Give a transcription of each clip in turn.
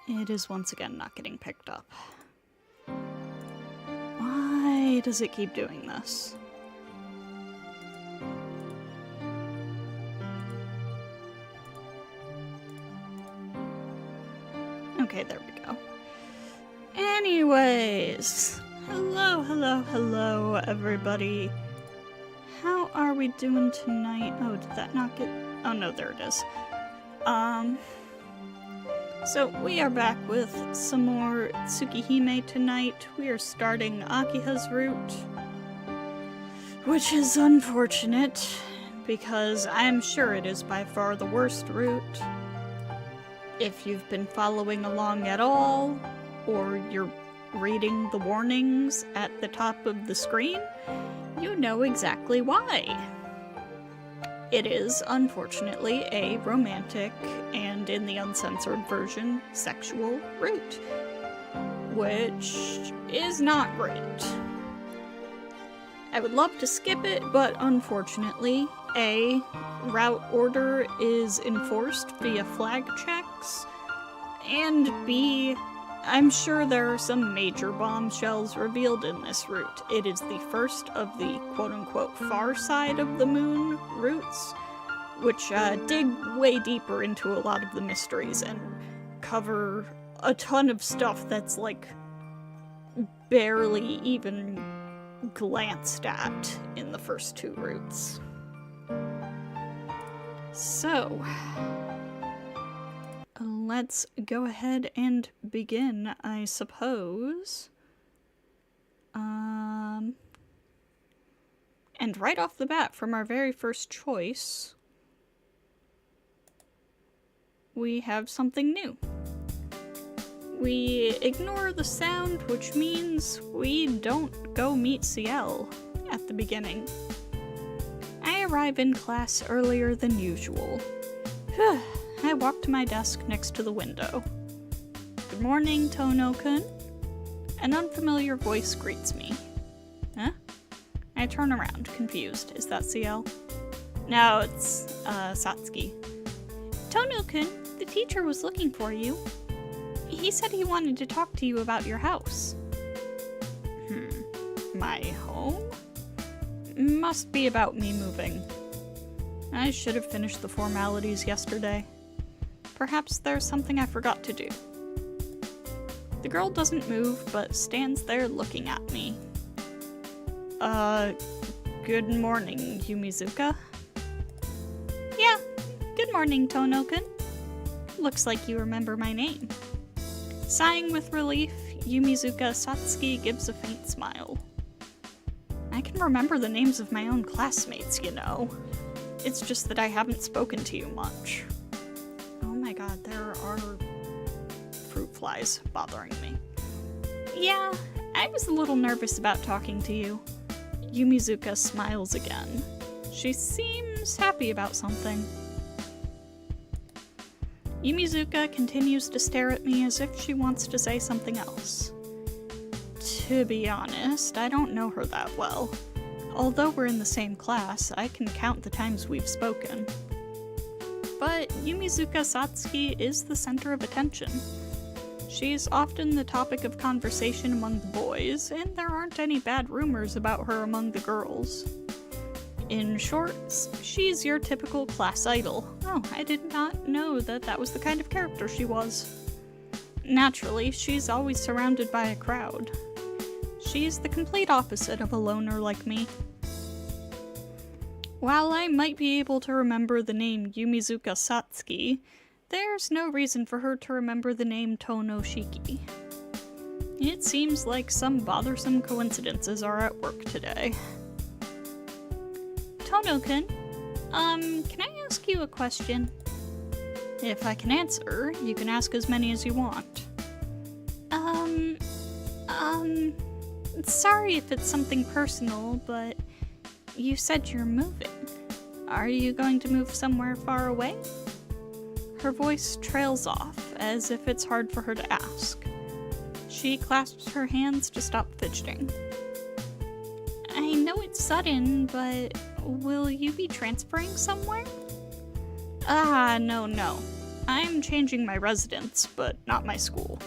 It is once again not getting picked up. Why does it keep doing this? Okay, there we go. Anyways, hello, everybody. How are we doing tonight? Oh, did that not get... Oh, no, there it is. So we are back with some more Tsukihime tonight. We are starting Akiha's route, which is unfortunate, because I'm sure it is by far the worst route. If you've been following along at all, or you're reading the warnings at the top of the screen, you know exactly why. It is, unfortunately, a romantic, and in the uncensored version, sexual route, which is not great. I would love to skip it, but unfortunately, A, route order is enforced via flag checks, and B, I'm sure there are some major bombshells revealed in this route. It is the first of the quote-unquote far side of the moon routes, which dig way deeper into a lot of the mysteries and cover a ton of stuff that's like barely even glanced at in the first two routes. So, let's go ahead and begin, I suppose. And right off the bat, from our very first choice, we have something new. We ignore the sound, which means we don't go meet CL at the beginning. I arrive in class earlier than usual. I walk to my desk next to the window. Good morning, Tono-kun. An unfamiliar voice greets me. Huh? I turn around, confused. Is that CL? No, it's, Satsuki. Tono-kun, the teacher was looking for you. He said he wanted to talk to you about your house. My home? Must be about me moving. I should have finished the formalities yesterday. Perhaps there's something I forgot to do. The girl doesn't move, but stands there looking at me. Good morning, Yumizuka. Yeah, good morning, Tono-kun. Looks like you remember my name. Sighing with relief, Yumizuka Satsuki gives a faint smile. I can remember the names of my own classmates, you know. It's just that I haven't spoken to you much. Oh my god, there are fruit flies bothering me. Yeah, I was a little nervous about talking to you. Yumizuka smiles again. She seems happy about something. Yumizuka continues to stare at me as if she wants to say something else. To be honest, I don't know her that well. Although we're in the same class, I can count the times we've spoken. But Yumizuka Satsuki is the center of attention. She's often the topic of conversation among the boys, and there aren't any bad rumors about her among the girls. In short, she's your typical class idol. Oh, I did not know that that was the kind of character she was. Naturally, she's always surrounded by a crowd. She's the complete opposite of a loner like me. While I might be able to remember the name Yumizuka Satsuki, there's no reason for her to remember the name Tono-shiki. It seems like some bothersome coincidences are at work today. Tono-kun, can I ask you a question? If I can answer, you can ask as many as you want. Sorry if it's something personal, but you said you're moving. Are you going to move somewhere far away? Her voice trails off, as if it's hard for her to ask. She clasps her hands to stop fidgeting. I know it's sudden, but will you be transferring somewhere? No. I'm changing my residence, but not my school.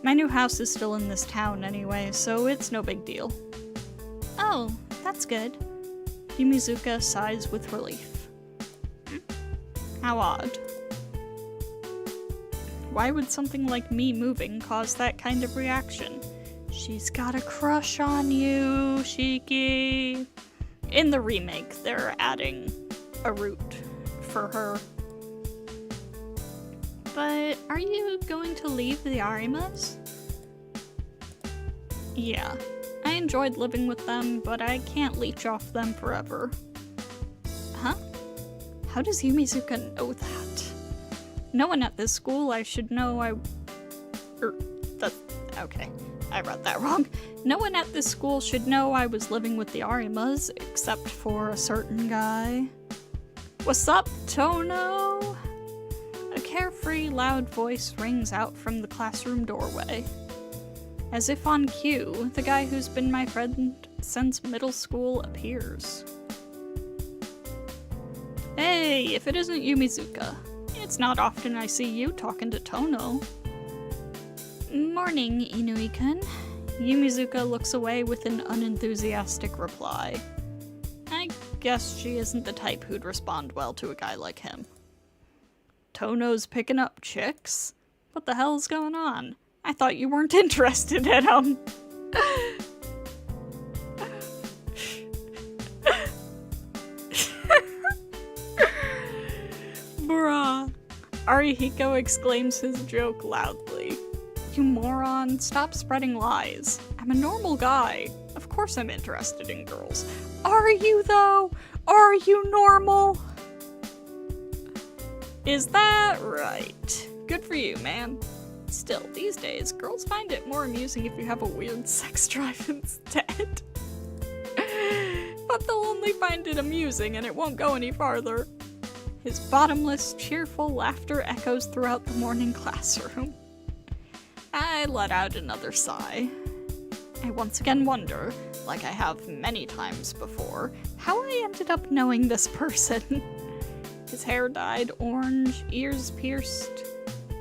My new house is still in this town anyway, so it's no big deal. Oh, that's good. Yumizuka sighs with relief. How odd. Why would something like me moving cause that kind of reaction? She's got a crush on you, Shiki. In the remake, they're adding a route for her. But are you going to leave the Arimas? Yeah, I enjoyed living with them, but I can't leech off them forever. Huh? How does Yumizuka know that? No one at this school I should know okay, I read that wrong. No one at this school should know I was living with the Arimas, except for a certain guy. What's up, Tono? A carefree, loud voice rings out from the classroom doorway. As if on cue, the guy who's been my friend since middle school appears. Hey, if it isn't Yumizuka. It's not often I see you talking to Tono. Morning, Inui-kun. Yumizuka looks away with an unenthusiastic reply. I guess she isn't the type who'd respond well to a guy like him. Tono's picking up chicks? What the hell's going on? I thought you weren't interested in him. Bruh. Arihiko exclaims his joke loudly. You moron, stop spreading lies. I'm a normal guy. Of course I'm interested in girls. Are you though? Are you normal? Is that right? Good for you, man. Still, these days, girls find it more amusing if you have a weird sex drive instead. But they'll only find it amusing and it won't go any farther. His bottomless, cheerful laughter echoes throughout the morning classroom. I let out another sigh. I once again wonder, like I have many times before, how I ended up knowing this person. His hair dyed orange, ears pierced,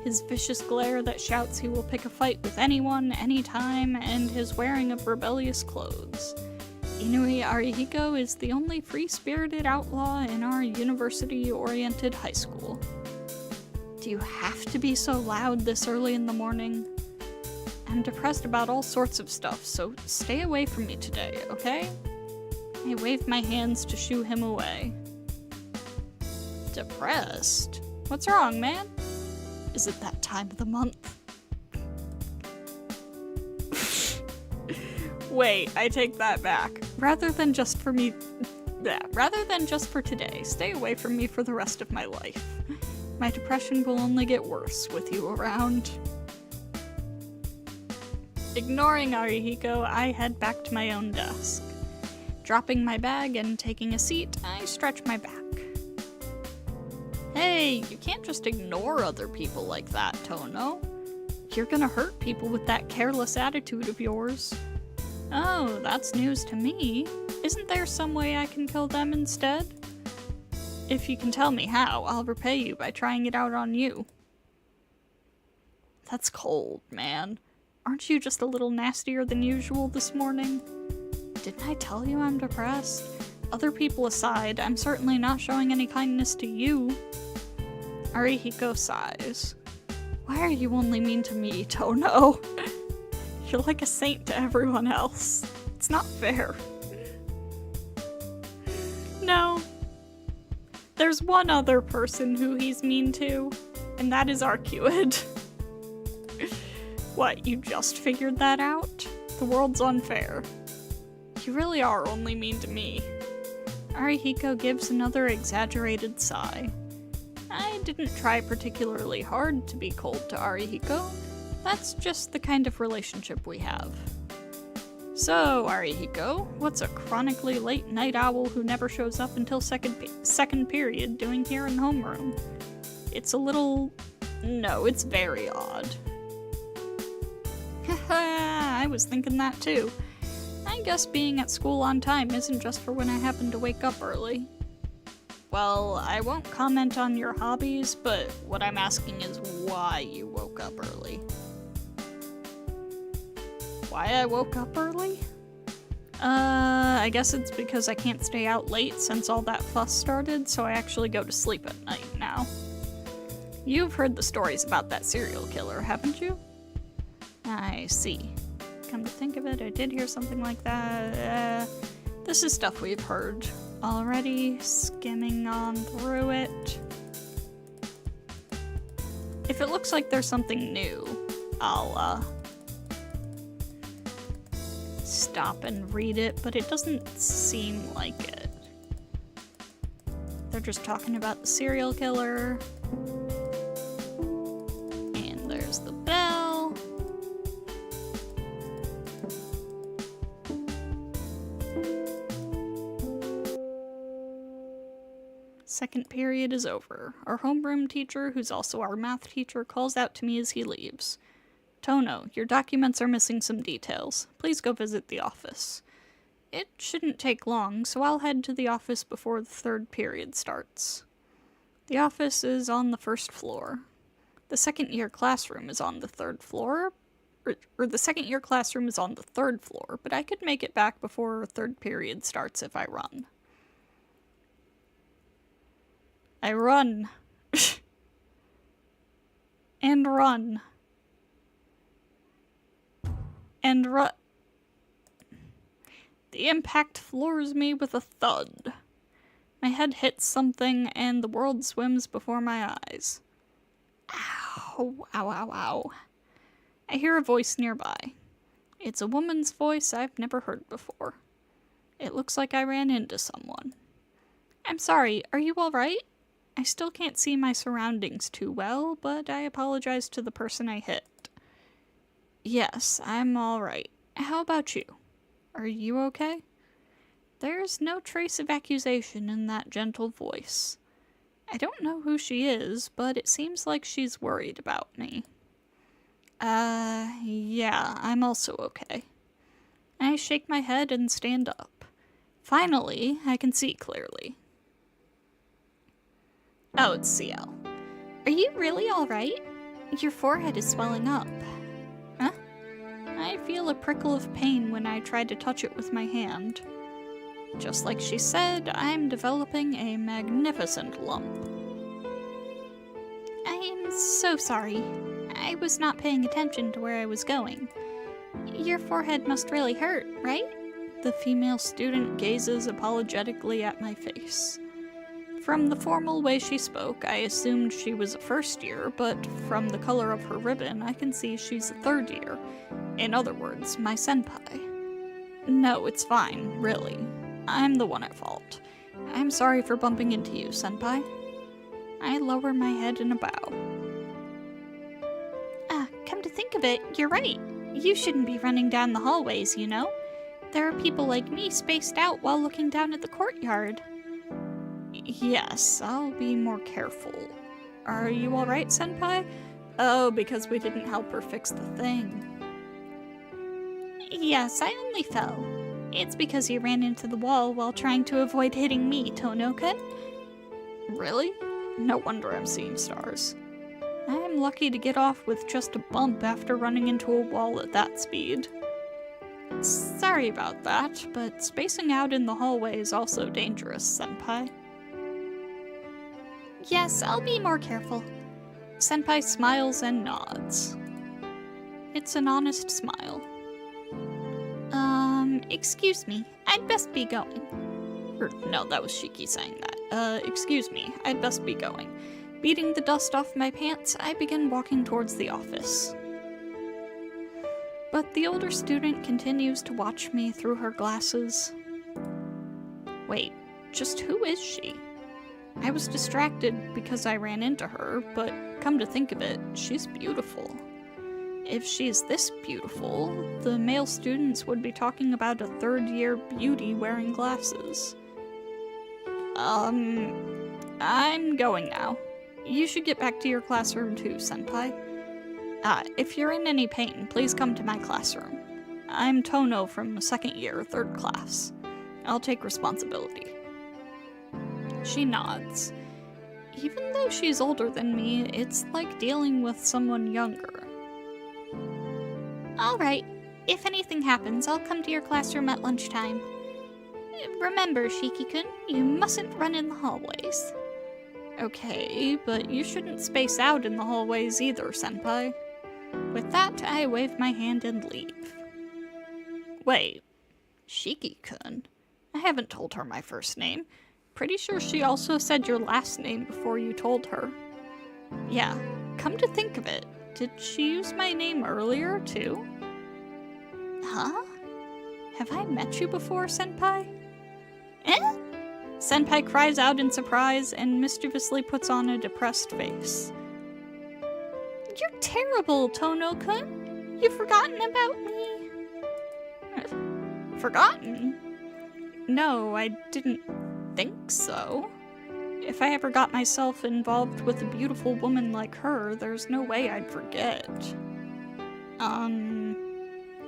his vicious glare that shouts he will pick a fight with anyone, anytime, and his wearing of rebellious clothes. Inui Arihiko is the only free-spirited outlaw in our university-oriented high school. Do you have to be so loud this early in the morning? I'm depressed about all sorts of stuff, so stay away from me today, okay? I wave my hands to shoo him away. Depressed? What's wrong, man? Is it that time of the month? Wait, I take that back. Rather than just for today, stay away from me for the rest of my life. My depression will only get worse with you around. Ignoring Arihiko, I head back to my own desk. Dropping my bag and taking a seat, I stretch my back. Hey, you can't just ignore other people like that, Tono. You're gonna hurt people with that careless attitude of yours. Oh, that's news to me. Isn't there some way I can kill them instead? If you can tell me how, I'll repay you by trying it out on you. That's cold, man. Aren't you just a little nastier than usual this morning? Didn't I tell you I'm depressed? Other people aside, I'm certainly not showing any kindness to you. Arihiko sighs. Why are you only mean to me, Tono? You're like a saint to everyone else. It's not fair. No. There's one other person who he's mean to, and that is Arcuid. What, you just figured that out? The world's unfair. You really are only mean to me. Arihiko gives another exaggerated sigh. I didn't try particularly hard to be cold to Arihiko. That's just the kind of relationship we have. So, Arihiko, what's a chronically late night owl who never shows up until second period doing here in homeroom? It's a little... no, it's very odd. Haha, I was thinking that too. I guess being at school on time isn't just for when I happen to wake up early. Well, I won't comment on your hobbies, but what I'm asking is why you woke up early. Why I woke up early? I guess it's because I can't stay out late since all that fuss started, so I actually go to sleep at night now. You've heard the stories about that serial killer, haven't you? I see. Come to think of it, I did hear something like that. This is stuff we've heard already, skimming on through it. If it looks like there's something new, I'll, stop and read it, but it doesn't seem like it. They're just talking about the serial killer. And there's the bell. Second period is over. Our homeroom teacher, who's also our math teacher, calls out to me as he leaves. Tono, your documents are missing some details. Please go visit the office. It shouldn't take long, so I'll head to the office before the third period starts. The office is on the first floor. The second-year classroom is on the third floor, or the second-year classroom is on the third floor, but I could make it back before third period starts if I run. I run. And run. And the impact floors me with a thud. My head hits something and the world swims before my eyes. Ow, ow, ow, ow. I hear a voice nearby. It's a woman's voice I've never heard before. It looks like I ran into someone. I'm sorry, are you alright? I still can't see my surroundings too well, but I apologize to the person I hit. Yes, I'm alright. How about you? Are you okay? There's no trace of accusation in that gentle voice. I don't know who she is, but it seems like she's worried about me. Yeah, I'm also okay. I shake my head and stand up. Finally, I can see clearly. Oh, it's CL. Are you really alright? Your forehead is swelling up. Huh? I feel a prickle of pain when I try to touch it with my hand. Just like she said, I'm developing a magnificent lump. I'm so sorry. I was not paying attention to where I was going. Your forehead must really hurt, right? The female student gazes apologetically at my face. From the formal way she spoke, I assumed she was a first year, but from the color of her ribbon, I can see she's a third year. In other words, my senpai. No, it's fine, really. I'm the one at fault. I'm sorry for bumping into you, senpai. I lower my head in a bow. Come to think of it, you're right. You shouldn't be running down the hallways, you know? There are people like me spaced out while looking down at the courtyard. Yes, I'll be more careful. Are you alright, senpai? Oh, because we didn't help her fix the thing. Yes, I only fell. It's because you ran into the wall while trying to avoid hitting me, Tonoka. Really? No wonder I'm seeing stars. I'm lucky to get off with just a bump after running into a wall at that speed. Sorry about that, but spacing out in the hallway is also dangerous, senpai. Yes, I'll be more careful. Senpai smiles and nods. It's an honest smile. Excuse me, I'd best be going. No, that was Shiki saying that. Excuse me, I'd best be going. Beating the dust off my pants, I begin walking towards the office. But the older student continues to watch me through her glasses. Wait, just who is she? I was distracted because I ran into her, but come to think of it, she's beautiful. If she's this beautiful, the male students would be talking about a third-year beauty wearing glasses. I'm going now. You should get back to your classroom too, senpai. If you're in any pain, please come to my classroom. I'm Tono from second year, third class. I'll take responsibility. She nods. Even though she's older than me, it's like dealing with someone younger. Alright, if anything happens, I'll come to your classroom at lunchtime. Remember, Shiki-kun, you mustn't run in the hallways. Okay, but you shouldn't space out in the hallways either, senpai. With that, I wave my hand and leave. Wait, Shiki-kun? I haven't told her my first name. Pretty sure she also said your last name before you told her. Yeah, come to think of it, did she use my name earlier, too? Huh? Have I met you before, senpai? Eh? Senpai cries out in surprise and mischievously puts on a depressed face. You're terrible, Tono-kun. You've forgotten about me. Forgotten? No, I didn't think so. If I ever got myself involved with a beautiful woman like her, there's no way I'd forget.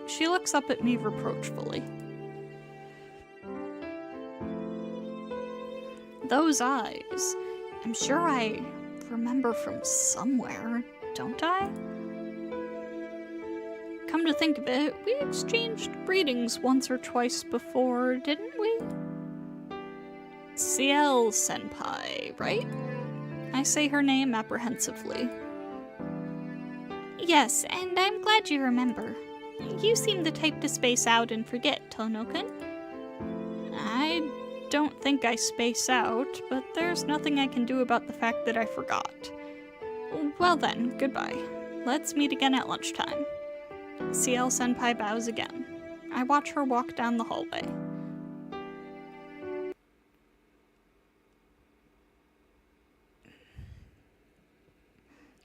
She looks up at me reproachfully. Those eyes. I'm sure I remember from somewhere, don't I? Come to think of it, we exchanged greetings once or twice before, didn't we? CL senpai, right? I say her name apprehensively. Yes, and I'm glad you remember. You seem the type to space out and forget, Tono-kun. I don't think I space out, but there's nothing I can do about the fact that I forgot. Well then, goodbye. Let's meet again at lunchtime. CL senpai bows again. I watch her walk down the hallway.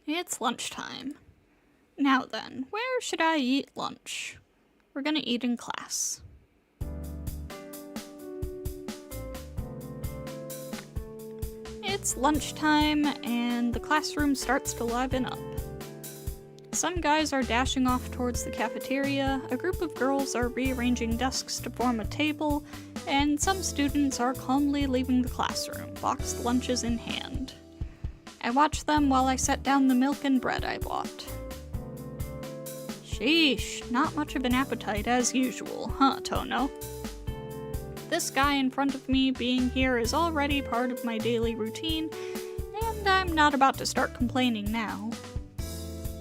It's lunchtime. Now then, where should I eat lunch? We're gonna eat in class. It's lunchtime, and the classroom starts to liven up. Some guys are dashing off towards the cafeteria, a group of girls are rearranging desks to form a table, and some students are calmly leaving the classroom, boxed lunches in hand. I watch them while I set down the milk and bread I bought. Sheesh, not much of an appetite as usual, huh, Tono? This guy in front of me being here is already part of my daily routine, and I'm not about to start complaining now.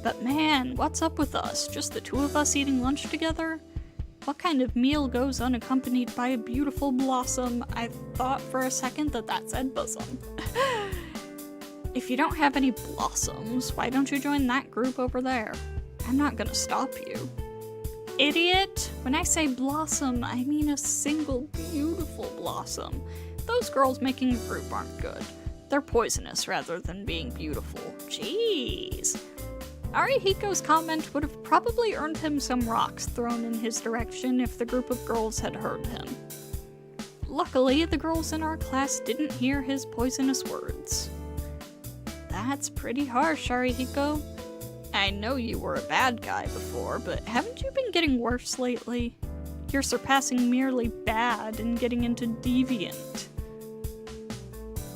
But man, what's up with us? Just the two of us eating lunch together? What kind of meal goes unaccompanied by a beautiful blossom? I thought for a second that said bosom. If you don't have any blossoms, why don't you join that group over there? I'm not gonna stop you. Idiot! When I say blossom, I mean a single beautiful blossom. Those girls making a group aren't good. They're poisonous rather than being beautiful. Jeez. Arihiko's comment would have probably earned him some rocks thrown in his direction if the group of girls had heard him. Luckily, the girls in our class didn't hear his poisonous words. That's pretty harsh, Arihiko. I know you were a bad guy before, but haven't you been getting worse lately? You're surpassing merely bad and getting into deviant.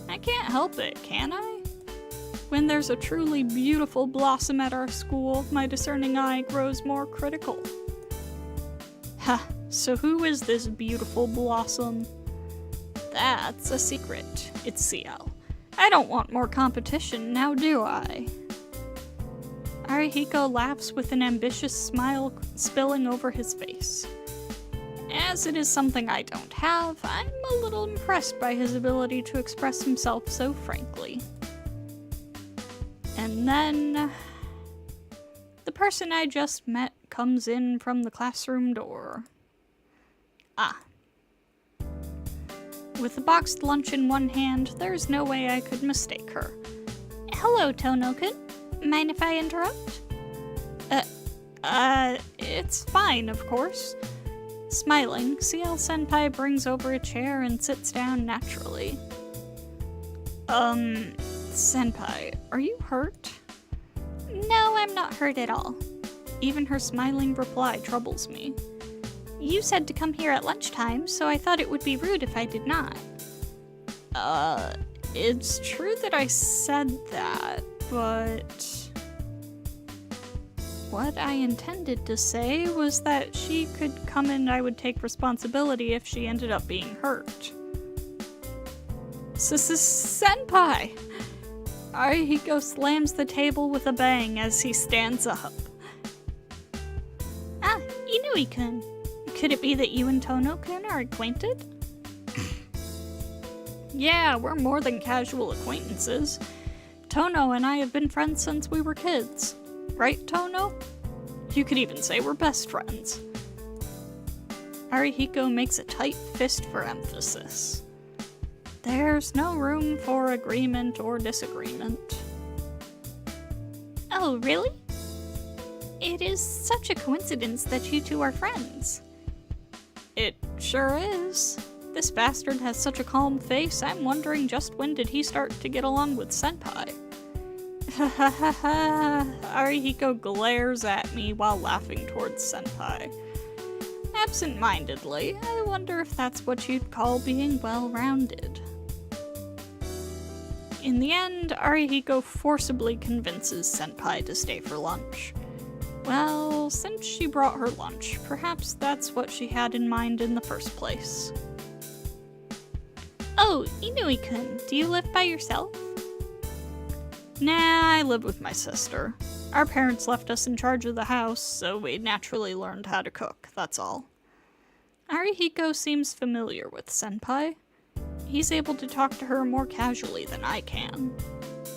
I can't help it, can I? When there's a truly beautiful blossom at our school, my discerning eye grows more critical. Ha, so who is this beautiful blossom? That's a secret. It's CL. I don't want more competition, now do I? Arihiko laughs with an ambitious smile spilling over his face. As it is something I don't have, I'm a little impressed by his ability to express himself so frankly. And then the person I just met comes in from the classroom door. Ah. With the boxed lunch in one hand, there's no way I could mistake her. Hello, Tono-kun. Mind if I interrupt? It's fine, of course. Smiling, CL-senpai brings over a chair and sits down naturally. Senpai, are you hurt? No, I'm not hurt at all. Even her smiling reply troubles me. You said to come here at lunchtime, so I thought it would be rude if I did not. It's true that I said that, but what I intended to say was that she could come and I would take responsibility if she ended up being hurt. Senpai! Arihiko slams the table with a bang as he stands up. Ah, Inui-kun. Could it be that you and Tono-kun are acquainted? Yeah, we're more than casual acquaintances. Tono and I have been friends since we were kids. Right, Tono? You could even say we're best friends. Arihiko makes a tight fist for emphasis. There's no room for agreement or disagreement. Oh, really? It is such a coincidence that you two are friends. It sure is. This bastard has such a calm face, I'm wondering just when did he start to get along with Senpai? Ha ha ha ha. Arihiko glares at me while laughing towards Senpai. Absent-mindedly, I wonder if that's what you'd call being well-rounded. In the end, Arihiko forcibly convinces Senpai to stay for lunch. Well, since she brought her lunch, perhaps that's what she had in mind in the first place. Oh, Inui-kun, do you live by yourself? Nah, I live with my sister. Our parents left us in charge of the house, so we naturally learned how to cook, that's all. Arihiko seems familiar with Senpai. He's able to talk to her more casually than I can.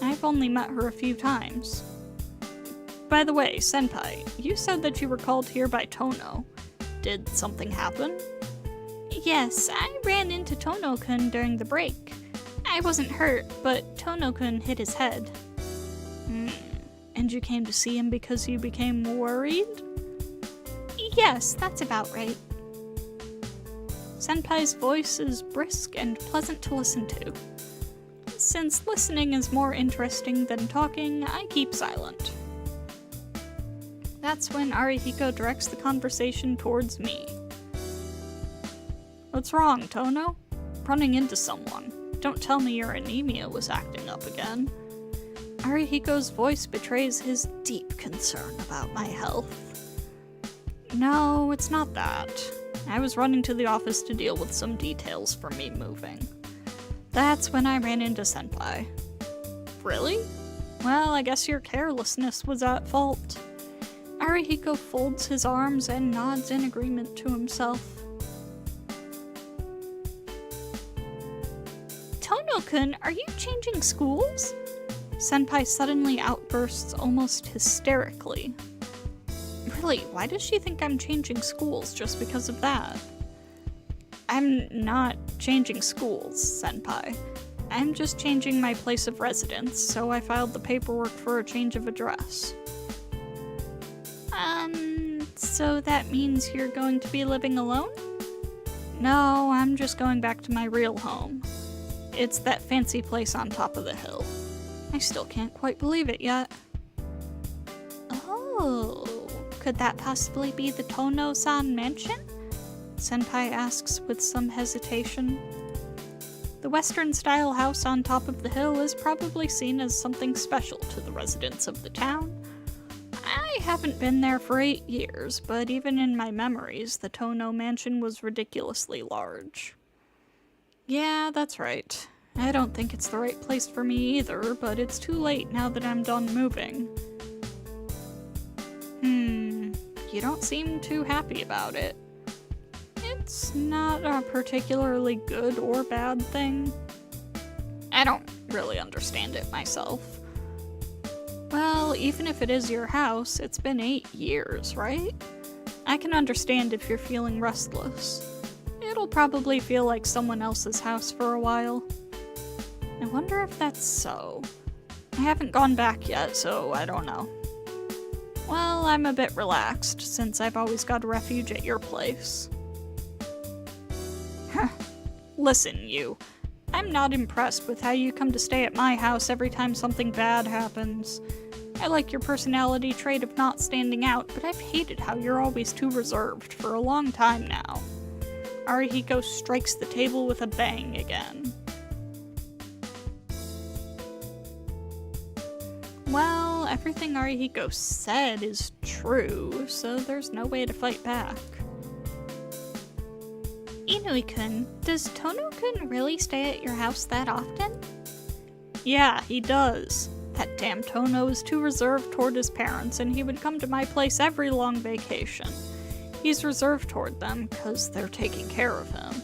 I've only met her a few times. By the way, Senpai, you said that you were called here by Tono. Did something happen? Yes, I ran into Tono-kun during the break. I wasn't hurt, but Tono-kun hit his head. And you came to see him because you became worried? Yes, that's about right. Senpai's voice is brisk and pleasant to listen to. Since listening is more interesting than talking, I keep silent. That's when Arihiko directs the conversation towards me. What's wrong, Tono? Running into someone. Don't tell me your anemia was acting up again. Arihiko's voice betrays his deep concern about my health. No, it's not that. I was running to the office to deal with some details for me moving. That's when I ran into Senpai. Really? Well, I guess your carelessness was at fault. Arihiko folds his arms and nods in agreement to himself. Tono-kun, are you changing schools? Senpai suddenly outbursts almost hysterically. Really, why does she think I'm changing schools just because of that? I'm not changing schools, Senpai. I'm just changing my place of residence, so I filed the paperwork for a change of address. So that means you're going to be living alone? No, I'm just going back to my real home. It's that fancy place on top of the hill. I still can't quite believe it yet. Oh, could that possibly be the Tono-san mansion? Senpai asks with some hesitation. The Western-style house on top of the hill is probably seen as something special to the residents of the town. I haven't been there for 8 years, but even in my memories, the Tono mansion was ridiculously large. Yeah, that's right. I don't think it's the right place for me either, but it's too late now that I'm done moving. You don't seem too happy about it. It's not a particularly good or bad thing. I don't really understand it myself. Well, even if it is your house, it's been 8 years, right? I can understand if you're feeling restless. It'll probably feel like someone else's house for a while. I wonder if that's so. I haven't gone back yet, so I don't know. Well, I'm a bit relaxed, since I've always got a refuge at your place. Listen, you. I'm not impressed with how you come to stay at my house every time something bad happens. I like your personality trait of not standing out, but I've hated how you're always too reserved for a long time now. Arihiko strikes the table with a bang again. Well, everything Arihiko said is true, so there's no way to fight back. Inui-kun, does Tono-kun really stay at your house that often? Yeah, he does. That damn Tono is too reserved toward his parents, and he would come to my place every long vacation. He's reserved toward them because they're taking care of him.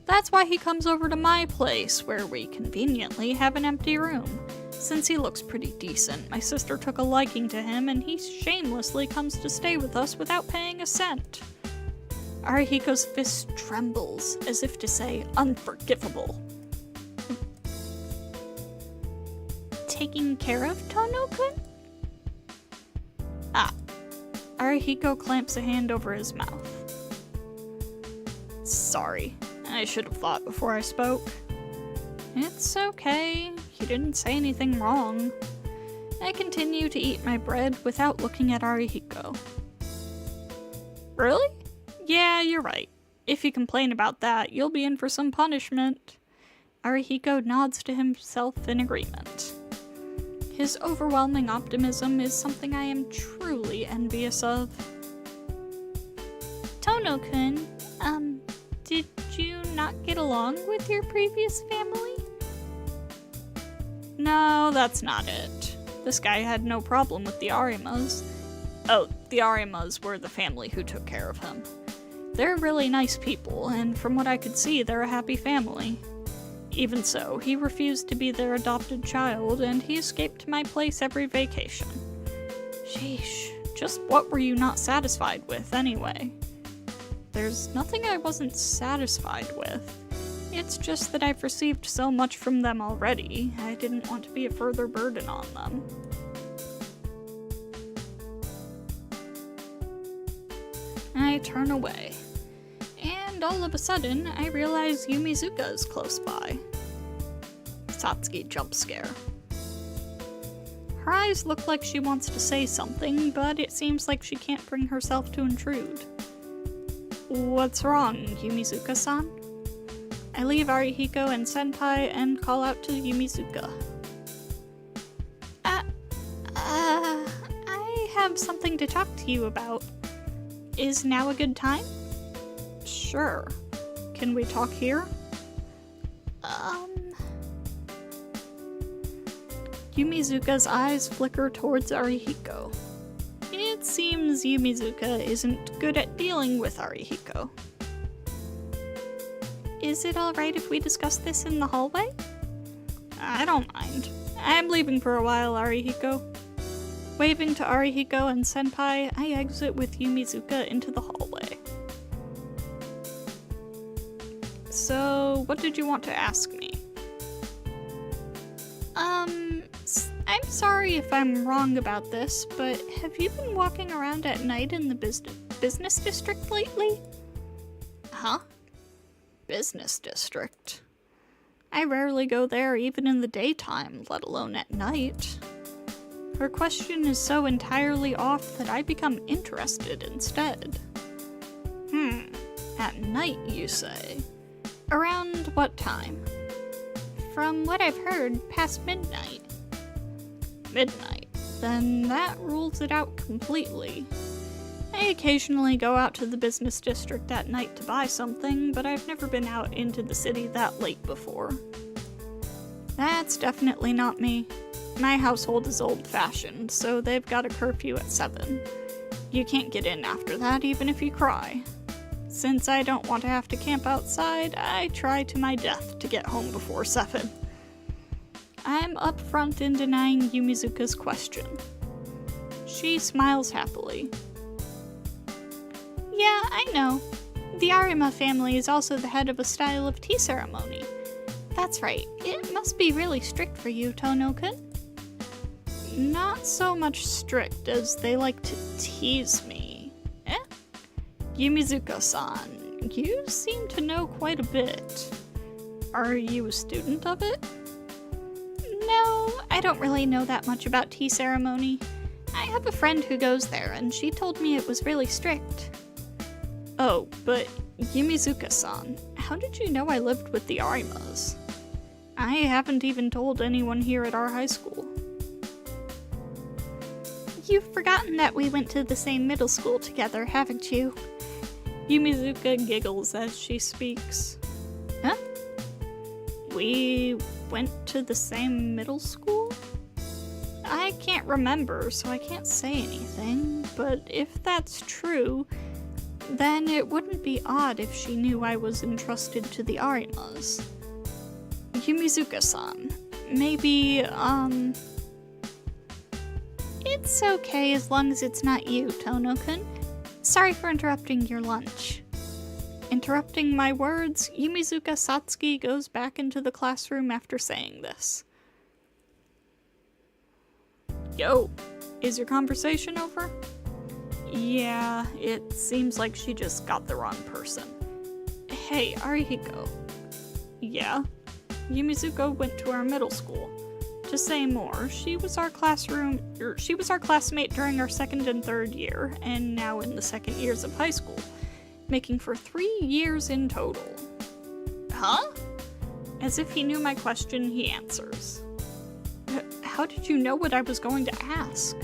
That's why he comes over to my place, where we conveniently have an empty room. Since he looks pretty decent, my sister took a liking to him, and he shamelessly comes to stay with us without paying a cent. Arihiko's fist trembles, as if to say, unforgivable. Taking care of Tono-kun? Arihiko clamps a hand over his mouth. Sorry, I should have thought before I spoke. It's okay, he didn't say anything wrong. I continue to eat my bread without looking at Arihiko. Really? Yeah, you're right. If you complain about that, you'll be in for some punishment. Arihiko nods to himself in agreement. His overwhelming optimism is something I am truly envious of. Tono-kun, did you not get along with your previous family? No, that's not it. This guy had no problem with the Arimas. Oh, the Arimas were the family who took care of him. They're really nice people, and from what I could see, they're a happy family. Even so, he refused to be their adopted child, and he escaped to my place every vacation. Sheesh, just what were you not satisfied with, anyway? There's nothing I wasn't satisfied with. It's just that I've received so much from them already, I didn't want to be a further burden on them. I turn away. And all of a sudden, I realize Yumizuka is close by. Satsuki jump scare. Her eyes look like she wants to say something, but it seems like she can't bring herself to intrude. What's wrong, Yumizuka-san? I leave Arihiko and Senpai and call out to Yumizuka. I have something to talk to you about. Is now a good time? Sure. Can we talk here? Yumizuka's eyes flicker towards Arihiko. It seems Yumizuka isn't good at dealing with Arihiko. Is it alright if we discuss this in the hallway? I don't mind. I'm leaving for a while, Arihiko. Waving to Arihiko and Senpai, I exit with Yumizuka into the hallway. So, what did you want to ask me? I'm sorry if I'm wrong about this, but have you been walking around at night in the business district lately? Huh? Business district? I rarely go there even in the daytime, let alone at night. Her question is so entirely off that I become interested instead. At night, you say? Around what time? From what I've heard, past midnight. Midnight? Then that rules it out completely. I occasionally go out to the business district at night to buy something, but I've never been out into the city that late before. That's definitely not me. My household is old-fashioned, so they've got a curfew at 7. You can't get in after that even if you cry. Since I don't want to have to camp outside, I try to my death to get home before 7. I'm upfront in denying Yumizuka's question. She smiles happily. Yeah, I know. The Arima family is also the head of a style of tea ceremony. That's right, it must be really strict for you, Tono-kun. Not so much strict as they like to tease me. Yumizuka-san, you seem to know quite a bit. Are you a student of it? No, I don't really know that much about tea ceremony. I have a friend who goes there, and she told me it was really strict. Oh, but Yumizuka-san, how did you know I lived with the Arimas? I haven't even told anyone here at our high school. You've forgotten that we went to the same middle school together, haven't you? Yumizuka giggles as she speaks. Huh? We went to the same middle school? I can't remember, so I can't say anything, but if that's true, then it wouldn't be odd if she knew I was entrusted to the Arimas. Yumizuka-san, maybe, It's okay as long as it's not you, Tono-kun. Sorry for interrupting your lunch. Interrupting my words, Yumizuka Satsuki goes back into the classroom after saying this. Yo, is your conversation over? Yeah, it seems like she just got the wrong person. Hey, Arihiko. Yeah? Yumizuka went to our middle school. To say more, she was our classmate during our second and third year, and now in the second years of high school, making for 3 years in total. Huh? As if he knew my question, he answers. How did you know what I was going to ask?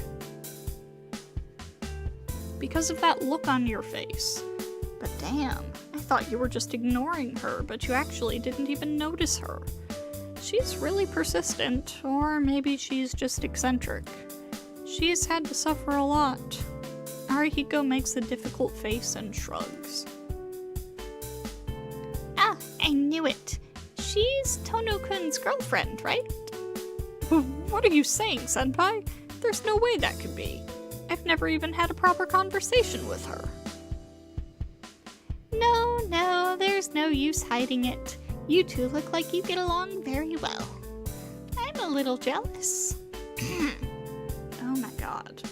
Because of that look on your face. But damn, I thought you were just ignoring her, but you actually didn't even notice her. She's really persistent, or maybe she's just eccentric. She's had to suffer a lot. Arihiko makes a difficult face and shrugs. Ah, I knew it. She's Tono-kun's girlfriend, right? What are you saying, Senpai? There's no way that could be. I've never even had a proper conversation with her. No, there's no use hiding it. You two look like you get along very well. I'm a little jealous. Oh my god.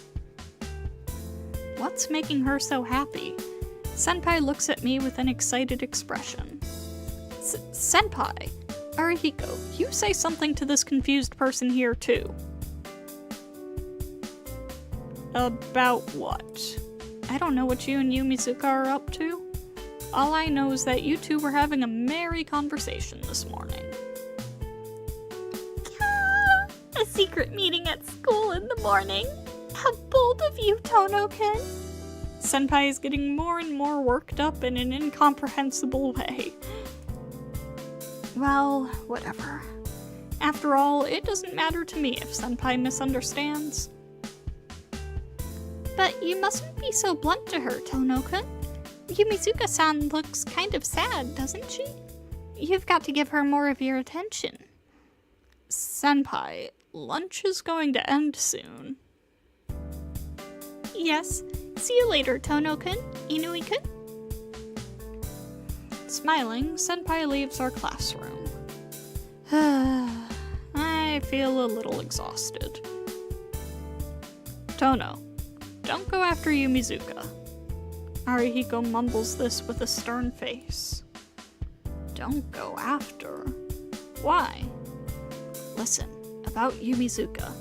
What's making her so happy? Senpai looks at me with an excited expression. Senpai! Arihiko, you say something to this confused person here too. About what? I don't know what you and Yumizuka are up to. All I know is that you two were having a merry conversation this morning. A secret meeting at school in the morning. How bold of you, Tono-kun. Senpai is getting more and more worked up in an incomprehensible way. Well, whatever. After all, it doesn't matter to me if Senpai misunderstands. But you mustn't be so blunt to her, Tono-kun. Yumizuka-san looks kind of sad, doesn't she? You've got to give her more of your attention. Senpai, lunch is going to end soon. Yes. See you later, Tono-kun. Inui-kun. Smiling, Senpai leaves our classroom. I feel a little exhausted. Tono, don't go after Yumizuka. Arihiko mumbles this with a stern face. Don't go after? Why? Listen, about Yumizuka.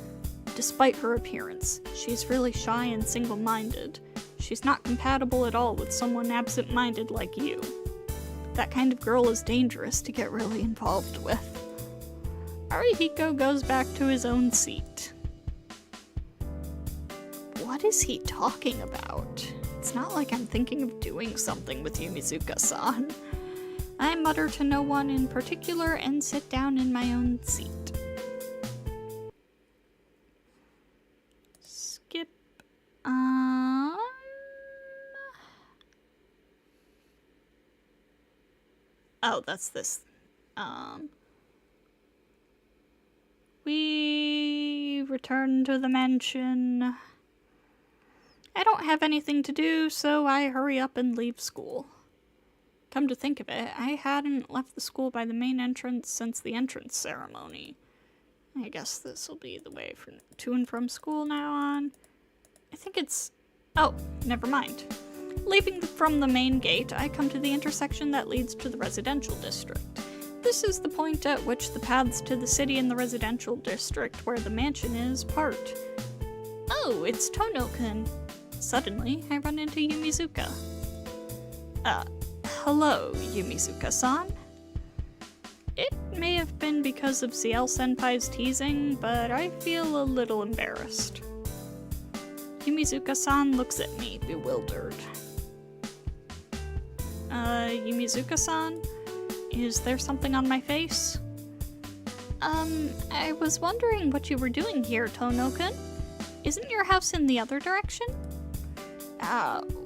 Despite her appearance, she's really shy and single-minded. She's not compatible at all with someone absent-minded like you. That kind of girl is dangerous to get really involved with. Arihiko goes back to his own seat. What is he talking about? It's not like I'm thinking of doing something with Yumizuka-san. I mutter to no one in particular and sit down in my own seat. Skip. Oh, that's this. We return to the mansion. I don't have anything to do, so I hurry up and leave school. Come to think of it, I hadn't left the school by the main entrance since the entrance ceremony. I guess this will be the way to and from school now on. I think it's... Oh, never mind. Leaving from the main gate, I come to the intersection that leads to the residential district. This is the point at which the paths to the city and the residential district where the mansion is part. Oh, it's Tono-kun. Suddenly, I run into Yumizuka. Hello, Yumizuka-san. It may have been because of CL Senpai's teasing, but I feel a little embarrassed. Yumizuka-san looks at me, bewildered. Yumizuka-san? Is there something on my face? I was wondering what you were doing here, Tono-kun. Isn't your house in the other direction?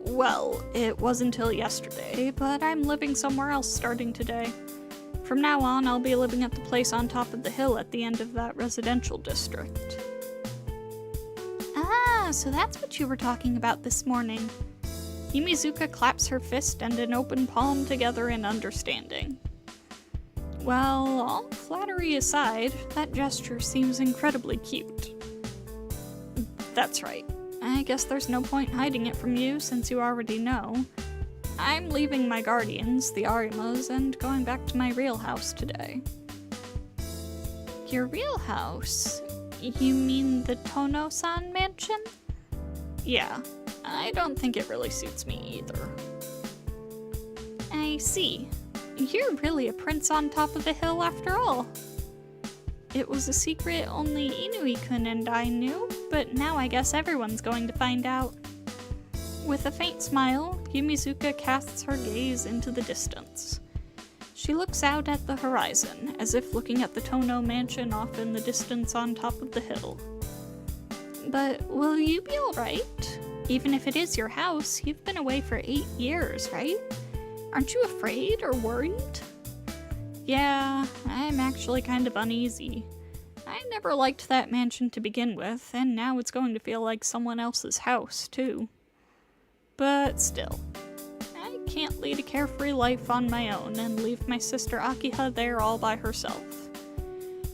Well, it was until yesterday, but I'm living somewhere else starting today. From now on, I'll be living at the place on top of the hill at the end of that residential district. Ah, so that's what you were talking about this morning. Yumizuka claps her fist and an open palm together in understanding. Well, all flattery aside, that gesture seems incredibly cute. That's right. I guess there's no point hiding it from you since you already know. I'm leaving my guardians, the Arimas, and going back to my real house today. Your real house? You mean the Tono-san mansion? Yeah, I don't think it really suits me either. I see. You're really a prince on top of the hill after all. It was a secret only Inui-kun and I knew, but now I guess everyone's going to find out. With a faint smile, Yumizuka casts her gaze into the distance. She looks out at the horizon, as if looking at the Tono mansion off in the distance on top of the hill. But will you be alright? Even if it is your house, you've been away for 8 years, right? Aren't you afraid or worried? Yeah, I'm actually kind of uneasy. I never liked that mansion to begin with, and now it's going to feel like someone else's house, too. But still, I can't lead a carefree life on my own and leave my sister Akiha there all by herself.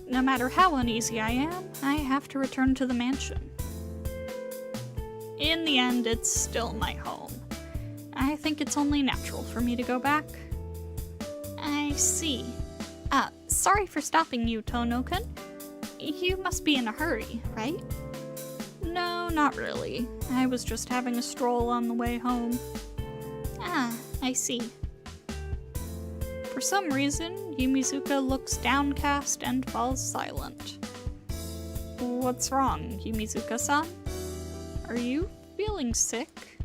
No matter how uneasy I am, I have to return to the mansion. In the end, it's still my home. I think it's only natural for me to go back. I see. Sorry for stopping you, Tono-kun. You must be in a hurry, right? No, not really. I was just having a stroll on the way home. Ah, I see. For some reason, Yumizuka looks downcast and falls silent. What's wrong, Yumizuka-san? Are you feeling sick?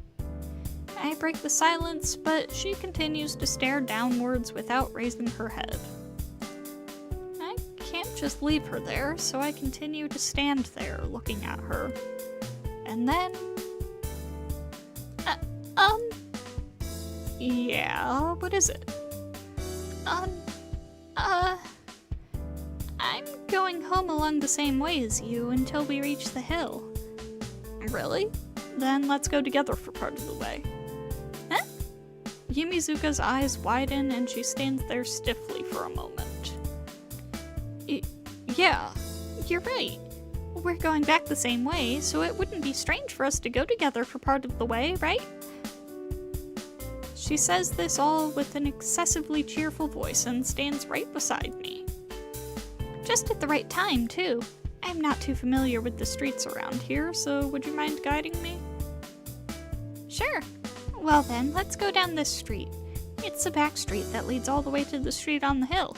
I break the silence, but she continues to stare downwards without raising her head. I can't just leave her there, so I continue to stand there, looking at her. And then... Yeah, what is it? I'm going home along the same way as you until we reach the hill. Really? Then let's go together for part of the way. Huh? Yumizuka's eyes widen and she stands there stiffly for a moment. Yeah. You're right. We're going back the same way, so it wouldn't be strange for us to go together for part of the way, right? She says this all with an excessively cheerful voice and stands right beside me. Just at the right time, too. I'm not too familiar with the streets around here, so would you mind guiding me? Sure. Well then, let's go down this street. It's a back street that leads all the way to the street on the hill.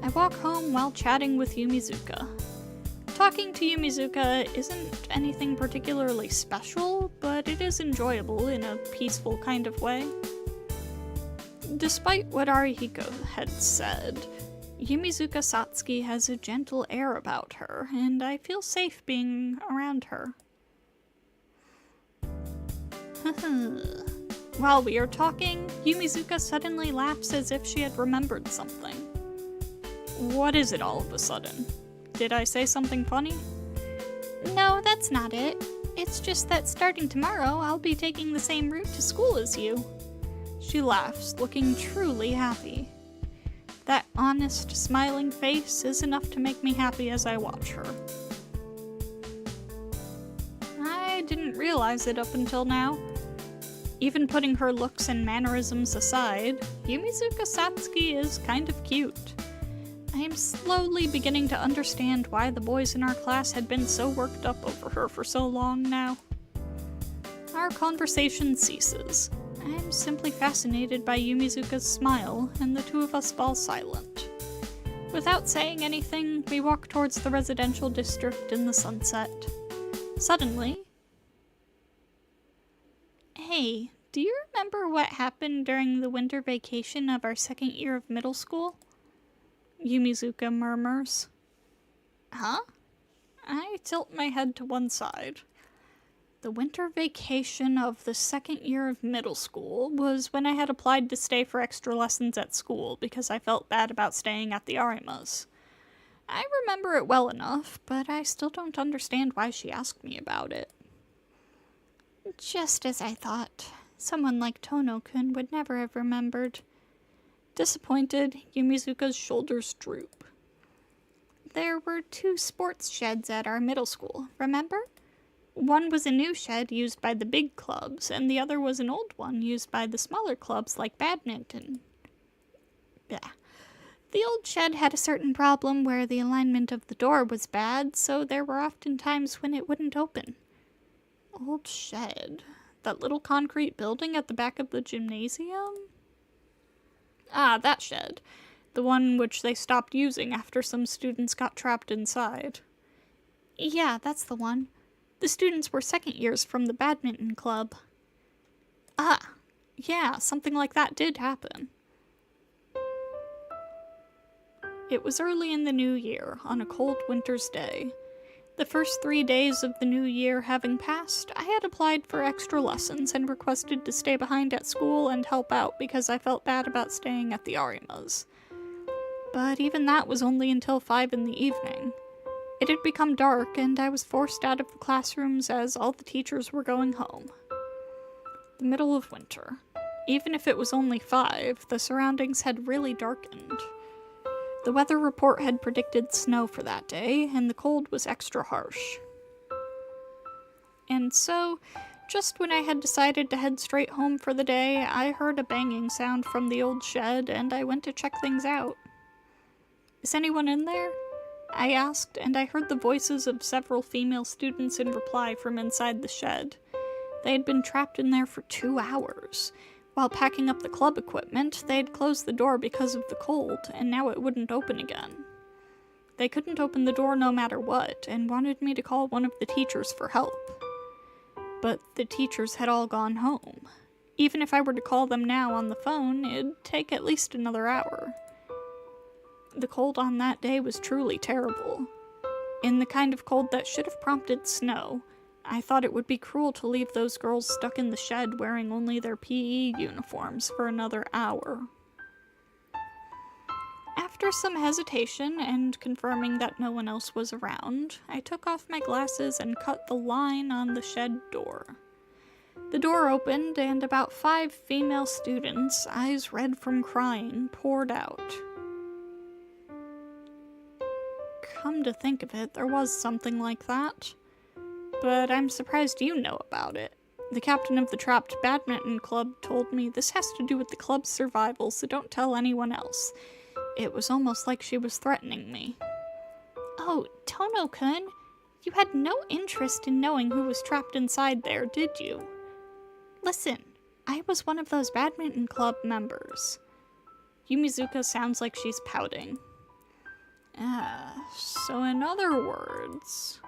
I walk home while chatting with Yumizuka. Talking to Yumizuka isn't anything particularly special, but it is enjoyable in a peaceful kind of way. Despite what Arihiko had said, Yumizuka Satsuki has a gentle air about her, and I feel safe being around her. While we are talking, Yumizuka suddenly laughs as if she had remembered something. What is it all of a sudden? Did I say something funny? No, that's not it. It's just that starting tomorrow, I'll be taking the same route to school as you. She laughs, looking truly happy. That honest, smiling face is enough to make me happy as I watch her. I didn't realize it up until now. Even putting her looks and mannerisms aside, Yumizuka Satsuki is kind of cute. I am slowly beginning to understand why the boys in our class had been so worked up over her for so long now. Our conversation ceases. I am simply fascinated by Yumizuka's smile, and the two of us fall silent. Without saying anything, we walk towards the residential district in the sunset. Suddenly... Hey, do you remember what happened during the winter vacation of our second year of middle school? Yumizuka murmurs. Huh? I tilt my head to one side. The winter vacation of the second year of middle school was when I had applied to stay for extra lessons at school because I felt bad about staying at the Arimas. I remember it well enough, but I still don't understand why she asked me about it. Just as I thought. Someone like Tono-kun would never have remembered. Disappointed, Yumizuka's shoulders droop. There were 2 sports sheds at our middle school, remember? One was a new shed used by the big clubs, and the other was an old one used by the smaller clubs like badminton. Yeah. The old shed had a certain problem where the alignment of the door was bad, so there were often times when it wouldn't open. Old shed. That little concrete building at the back of the gymnasium? Ah, that shed. The one which they stopped using after some students got trapped inside. Yeah, that's the one. The students were second years from the badminton club. Ah, yeah, something like that did happen. It was early in the new year, on a cold winter's day. The first 3 days of the new year having passed, I had applied for extra lessons and requested to stay behind at school and help out because I felt bad about staying at the Arimas. But even that was only until 5 in the evening. It had become dark, and I was forced out of the classrooms as all the teachers were going home. The middle of winter. Even if it was only 5, the surroundings had really darkened. The weather report had predicted snow for that day, and the cold was extra harsh. And so, just when I had decided to head straight home for the day, I heard a banging sound from the old shed, and I went to check things out. Is anyone in there? I asked, and I heard the voices of several female students in reply from inside the shed. They had been trapped in there for 2 hours. While packing up the club equipment, they had closed the door because of the cold, and now it wouldn't open again. They couldn't open the door no matter what, and wanted me to call one of the teachers for help. But the teachers had all gone home. Even if I were to call them now on the phone, it'd take at least another hour. The cold on that day was truly terrible. In the kind of cold that should have prompted snow, I thought it would be cruel to leave those girls stuck in the shed wearing only their PE uniforms for another hour. After some hesitation and confirming that no one else was around, I took off my glasses and cut the line on the shed door. The door opened, and about 5 female students, eyes red from crying, poured out. Come to think of it, there was something like that. But I'm surprised you know about it. The captain of the trapped badminton club told me this has to do with the club's survival, so don't tell anyone else. It was almost like she was threatening me. Oh, Tono-kun, you had no interest in knowing who was trapped inside there, did you? Listen, I was one of those badminton club members. Yumizuka sounds like she's pouting. So in other words...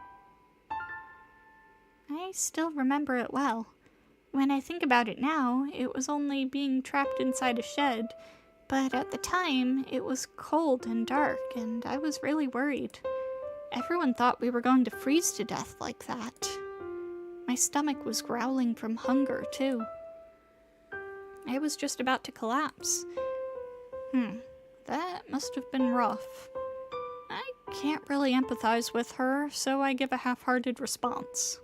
I still remember it well. When I think about it now, it was only being trapped inside a shed, but at the time, it was cold and dark, and I was really worried. Everyone thought we were going to freeze to death like that. My stomach was growling from hunger, too. I was just about to collapse. That must have been rough. I can't really empathize with her, so I give a half-hearted response.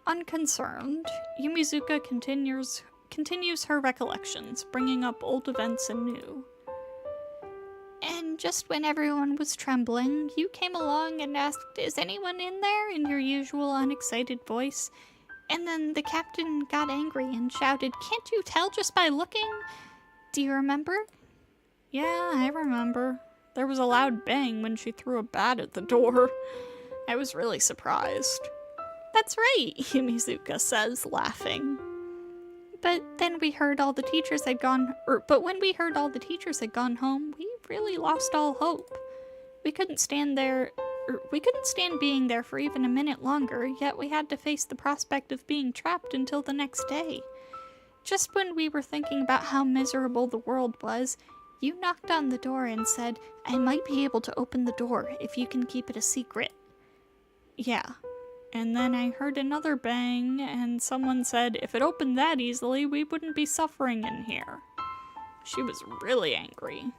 Unconcerned, Yumizuka continues her recollections, bringing up old events and new. And just when everyone was trembling, you came along and asked, "Is anyone in there?" in your usual unexcited voice. And then the captain got angry and shouted, "Can't you tell just by looking?" Do you remember? Yeah, I remember. There was a loud bang when she threw a bat at the door. I was really surprised. That's right, Yumizuka says, laughing. But when we heard all the teachers had gone home, we really lost all hope. We couldn't stand being there for even a minute longer, yet we had to face the prospect of being trapped until the next day. Just when we were thinking about how miserable the world was, you knocked on the door and said, "I might be able to open the door if you can keep it a secret." Yeah. And then I heard another bang, and someone said, if it opened that easily, we wouldn't be suffering in here. She was really angry.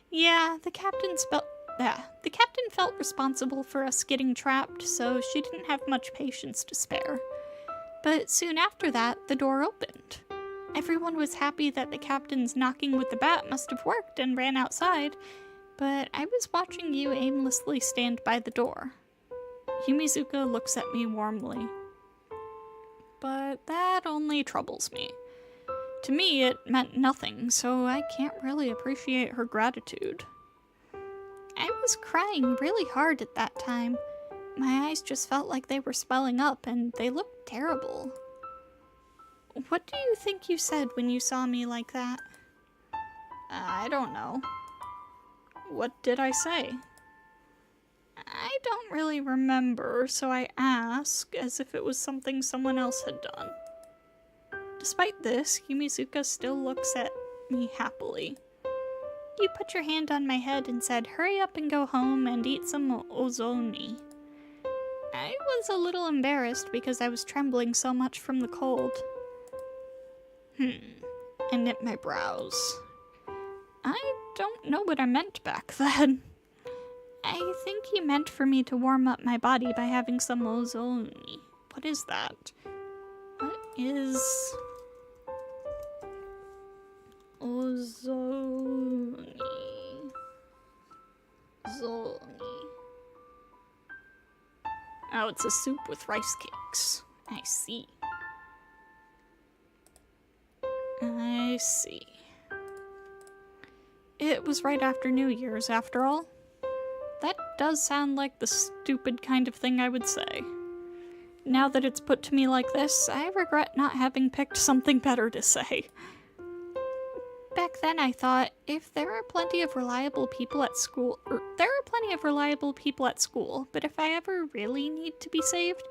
Yeah, the captain felt responsible for us getting trapped, so she didn't have much patience to spare. But soon after that, the door opened. Everyone was happy that the captain's knocking with the bat must have worked and ran outside, but I was watching you aimlessly stand by the door. Yumizuka looks at me warmly. But that only troubles me. To me, it meant nothing, so I can't really appreciate her gratitude. I was crying really hard at that time. My eyes just felt like they were swelling up, and they looked terrible. What do you think you said when you saw me like that? I don't know. What did I say? I don't really remember, so I ask as if it was something someone else had done. Despite this, Yumizuka still looks at me happily. You put your hand on my head and said, "Hurry up and go home and eat some ozoni." I was a little embarrassed because I was trembling so much from the cold. I knit my brows. I don't know what I meant back then. I think he meant for me to warm up my body by having some ozoni. What is that? What is ozoni? Oh, it's a soup with rice cakes. I see. I see. It was right after New Year's, after all. That does sound like the stupid kind of thing I would say. Now that it's put to me like this, I regret not having picked something better to say. Back then I thought, if there are plenty of reliable people at school, but if I ever really need to be saved,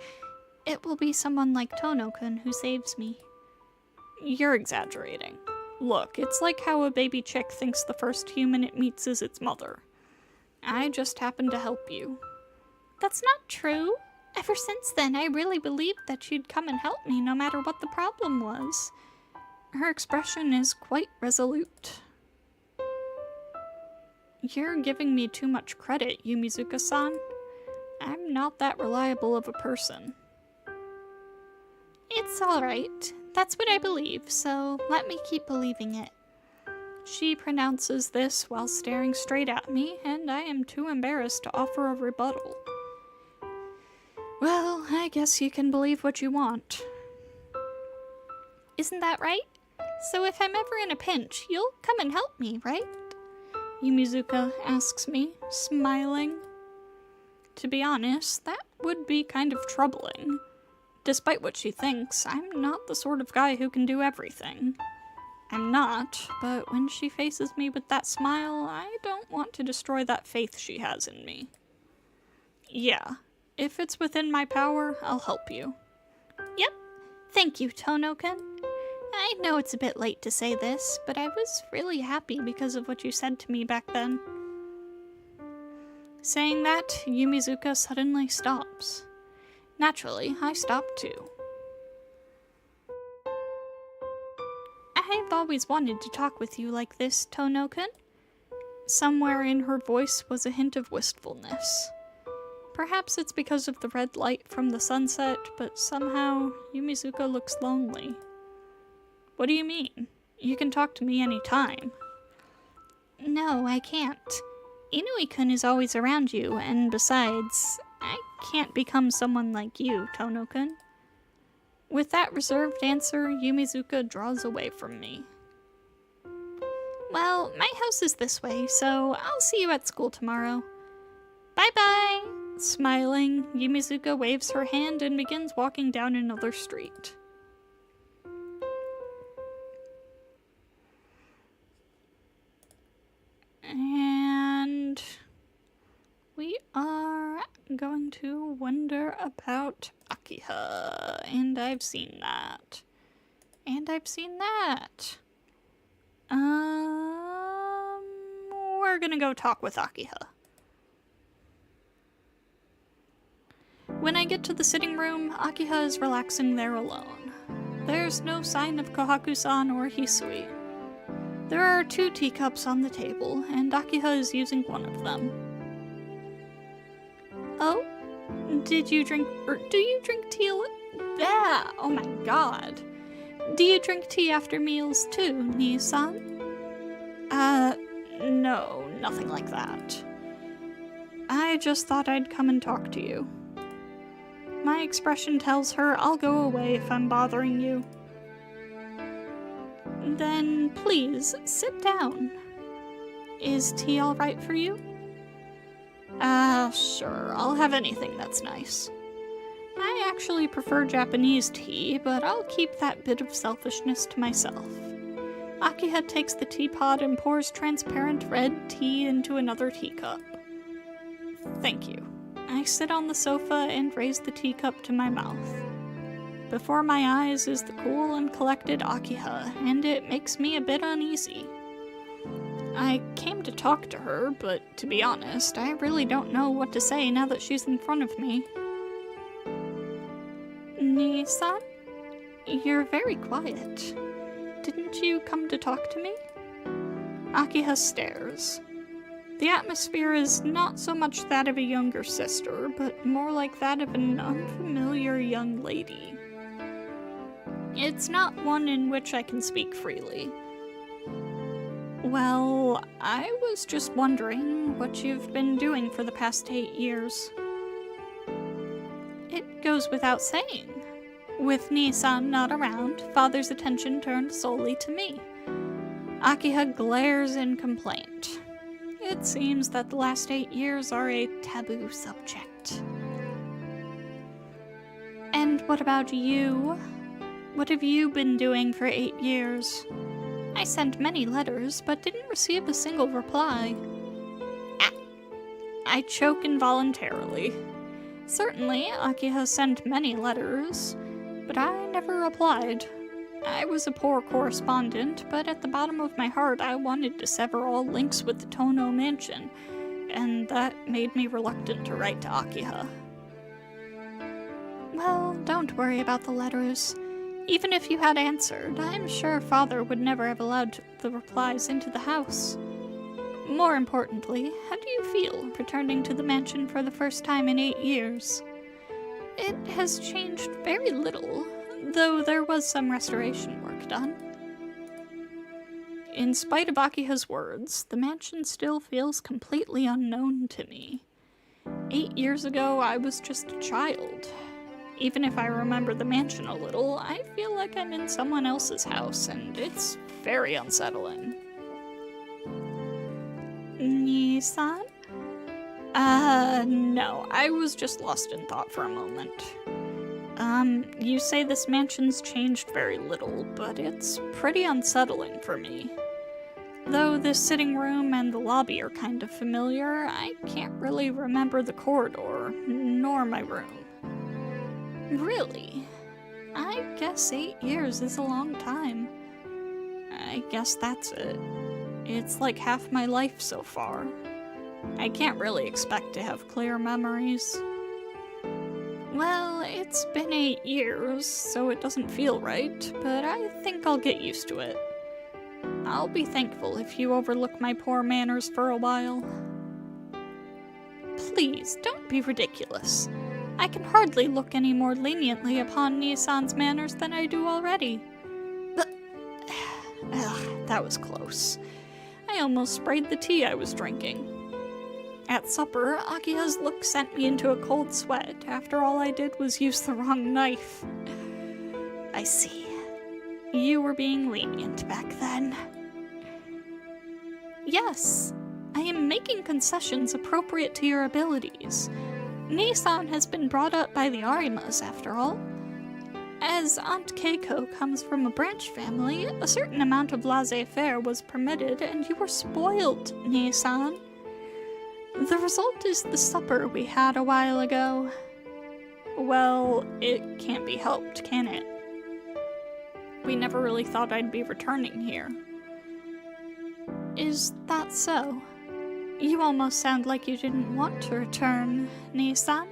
it will be someone like Tono-kun who saves me. You're exaggerating. Look, it's like how a baby chick thinks the first human it meets is its mother. I just happened to help you. That's not true. Ever since then, I really believed that she'd come and help me no matter what the problem was. Her expression is quite resolute. You're giving me too much credit, Yumizuka-san. I'm not that reliable of a person. It's alright. That's what I believe, so let me keep believing it. She pronounces this while staring straight at me, and I am too embarrassed to offer a rebuttal. Well, I guess you can believe what you want. Isn't that right? So if I'm ever in a pinch, you'll come and help me, right? Yumizuka asks me, smiling. To be honest, that would be kind of troubling. Despite what she thinks, I'm not the sort of guy who can do everything. I'm not, but when she faces me with that smile, I don't want to destroy that faith she has in me. Yeah, if it's within my power, I'll help you. Yep, thank you, Tono-kun. I know it's a bit late to say this, but I was really happy because of what you said to me back then. Saying that, Yumizuka suddenly stops. Naturally, I stopped too. I've always wanted to talk with you like this, Tono-kun. Somewhere in her voice was a hint of wistfulness. Perhaps it's because of the red light from the sunset, but somehow Yumizuka looks lonely. What do you mean? You can talk to me any time. No, I can't. Inui-kun is always around you, and besides, I can't become someone like you, Tono-kun. With that reserved answer, Yumizuka draws away from me. Well, my house is this way, so I'll see you at school tomorrow. Bye-bye! Smiling, Yumizuka waves her hand and begins walking down another street. And we are going to wonder about Akiha. And I've seen that. And I've seen that. We're gonna go talk with Akiha. When I get to the sitting room, Akiha is relaxing there alone. There's no sign of Kohaku-san or Hisui. There are 2 teacups on the table, and Akiha is using one of them. Oh? Did you drink, or do you drink tea? Oh my god. Do you drink tea after meals too, Nii-san? No, nothing like that. I just thought I'd come and talk to you. My expression tells her I'll go away if I'm bothering you. Then please, sit down. Is tea alright for you? Sure, I'll have anything that's nice. I actually prefer Japanese tea, but I'll keep that bit of selfishness to myself. Akiha takes the teapot and pours transparent red tea into another teacup. Thank you. I sit on the sofa and raise the teacup to my mouth. Before my eyes is the cool and collected Akiha, and it makes me a bit uneasy. I came to talk to her, but to be honest, I really don't know what to say now that she's in front of me. Nii-san? You're very quiet. Didn't you come to talk to me? Akiha stares. The atmosphere is not so much that of a younger sister, but more like that of an unfamiliar young lady. It's not one in which I can speak freely. Well, I was just wondering what you've been doing for the past 8 years. It goes without saying. With Nii-san not around, Father's attention turned solely to me. Akiha glares in complaint. It seems that the last 8 years are a taboo subject. And what about you? What have you been doing for 8 years? I sent many letters, but didn't receive a single reply. I choke involuntarily. Certainly, Akiha sent many letters, but I never replied. I was a poor correspondent, but at the bottom of my heart I wanted to sever all links with the Tono mansion, and that made me reluctant to write to Akiha. Well, don't worry about the letters. Even if you had answered, I'm sure Father would never have allowed the replies into the house. More importantly, how do you feel returning to the mansion for the first time in 8 years? It has changed very little, though there was some restoration work done. In spite of Akiha's words, the mansion still feels completely unknown to me. 8 years ago, I was just a child. Even if I remember the mansion a little, I feel like I'm in someone else's house, and it's very unsettling. Nii-san? No, I was just lost in thought for a moment. You say this mansion's changed very little, but it's pretty unsettling for me. Though this sitting room and the lobby are kind of familiar, I can't really remember the corridor, nor my room. Really? I guess 8 years is a long time. I guess that's it. It's like half my life so far. I can't really expect to have clear memories. Well, it's been 8 years, so it doesn't feel right, but I think I'll get used to it. I'll be thankful if you overlook my poor manners for a while. Please, don't be ridiculous. I can hardly look any more leniently upon Nii-san's manners than I do already. That was close. I almost sprayed the tea I was drinking. At supper, Akiha's look sent me into a cold sweat after all I did was use the wrong knife. I see. You were being lenient back then. Yes, I am making concessions appropriate to your abilities. Nii-san has been brought up by the Arimas, after all. As Aunt Keiko comes from a branch family, a certain amount of laissez-faire was permitted, and you were spoiled, Nii-san. The result is the supper we had a while ago. Well, it can't be helped, can it? We never really thought I'd be returning here. Is that so? You almost sound like you didn't want to return, Nii-san.